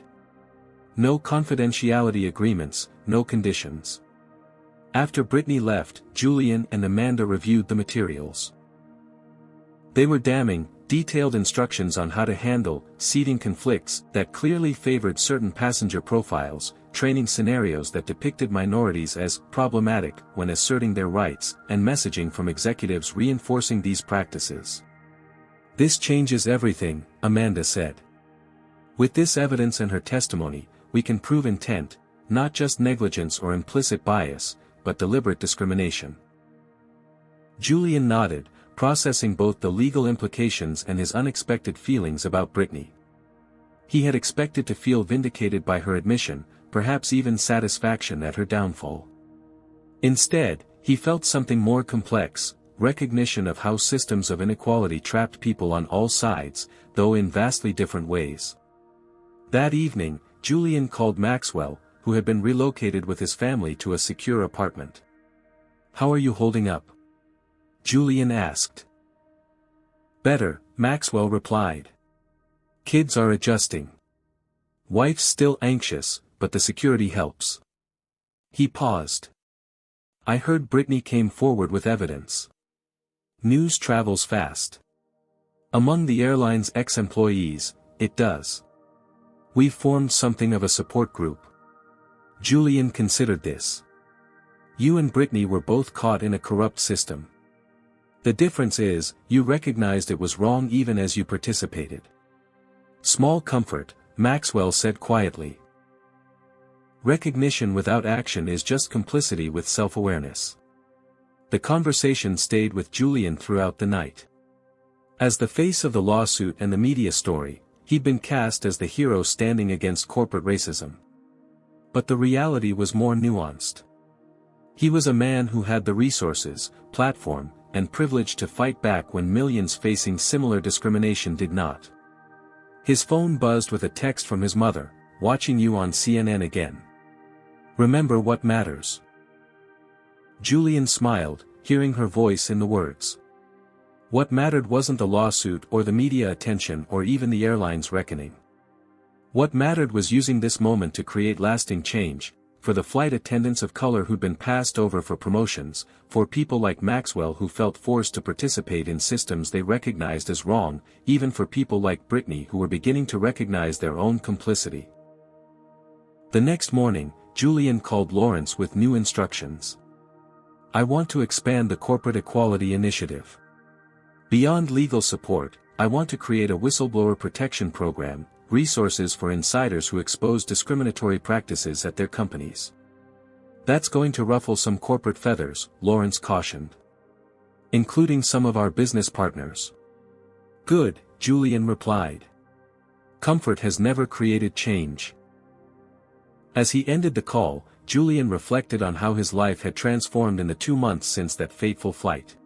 No confidentiality agreements, no conditions. After Brittany left, Julian and Amanda reviewed the materials. They were damning, detailed instructions on how to handle seating conflicts that clearly favored certain passenger profiles, training scenarios that depicted minorities as problematic when asserting their rights, and messaging from executives reinforcing these practices. This changes everything, Amanda said. With this evidence and her testimony, we can prove intent, not just negligence or implicit bias, but deliberate discrimination. Julian nodded, processing both the legal implications and his unexpected feelings about Brittany. He had expected to feel vindicated by her admission, perhaps even satisfaction at her downfall. Instead, he felt something more complex, recognition of how systems of inequality trapped people on all sides, though in vastly different ways. That evening, Julian called Maxwell, who had been relocated with his family to a secure apartment. "How are you holding up?" Julian asked. "Better," Maxwell replied. "Kids are adjusting. Wife's still anxious, but the security helps." He paused. "I heard Brittany came forward with evidence." News travels fast. Among the airline's ex-employees, it does. We've formed something of a support group. Julian considered this. You and Brittany were both caught in a corrupt system. The difference is, you recognized it was wrong even as you participated. Small comfort, Maxwell said quietly. Recognition without action is just complicity with self-awareness. The conversation stayed with Julian throughout the night. As the face of the lawsuit and the media story, he'd been cast as the hero standing against corporate racism. But the reality was more nuanced. He was a man who had the resources, platform, and privilege to fight back when millions facing similar discrimination did not. His phone buzzed with a text from his mother, "Watching you on CNN again. Remember what matters." Julian smiled, hearing her voice in the words. What mattered wasn't the lawsuit or the media attention or even the airline's reckoning. What mattered was using this moment to create lasting change, for the flight attendants of color who'd been passed over for promotions, for people like Maxwell who felt forced to participate in systems they recognized as wrong, even for people like Brittany who were beginning to recognize their own complicity. The next morning, Julian called Lawrence with new instructions. I want to expand the Corporate Equality Initiative. Beyond legal support, I want to create a whistleblower protection program, resources for insiders who expose discriminatory practices at their companies. That's going to ruffle some corporate feathers, Lawrence cautioned. Including some of our business partners. Good, Julian replied. Comfort has never created change. As he ended the call, Julian reflected on how his life had transformed in the 2 months since that fateful flight.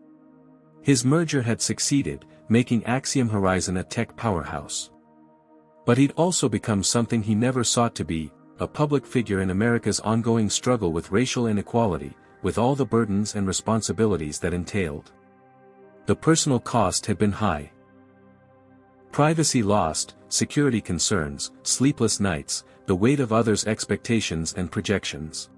His merger had succeeded, making Axiom Horizon a tech powerhouse. But he'd also become something he never sought to be, a public figure in America's ongoing struggle with racial inequality, with all the burdens and responsibilities that entailed. The personal cost had been high. Privacy lost, security concerns, sleepless nights, the weight of others' expectations and projections.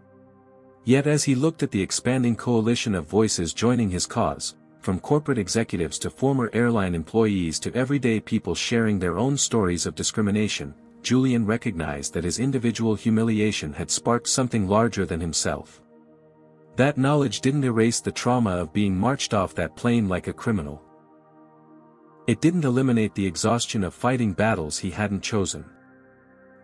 Yet as he looked at the expanding coalition of voices joining his cause, from corporate executives to former airline employees to everyday people sharing their own stories of discrimination, Julian recognized that his individual humiliation had sparked something larger than himself. That knowledge didn't erase the trauma of being marched off that plane like a criminal. It didn't eliminate the exhaustion of fighting battles he hadn't chosen.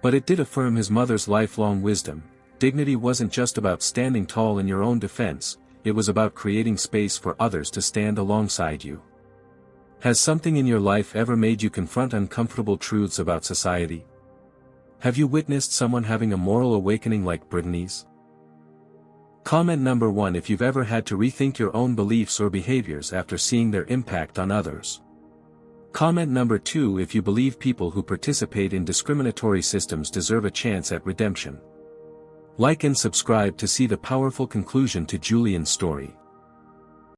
But it did affirm his mother's lifelong wisdom. Dignity wasn't just about standing tall in your own defense, it was about creating space for others to stand alongside you. Has something in your life ever made you confront uncomfortable truths about society? Have you witnessed someone having a moral awakening like Brittany's? Comment number 1 if you've ever had to rethink your own beliefs or behaviors after seeing their impact on others. Comment number 2 if you believe people who participate in discriminatory systems deserve a chance at redemption. Like and subscribe to see the powerful conclusion to Julian's story.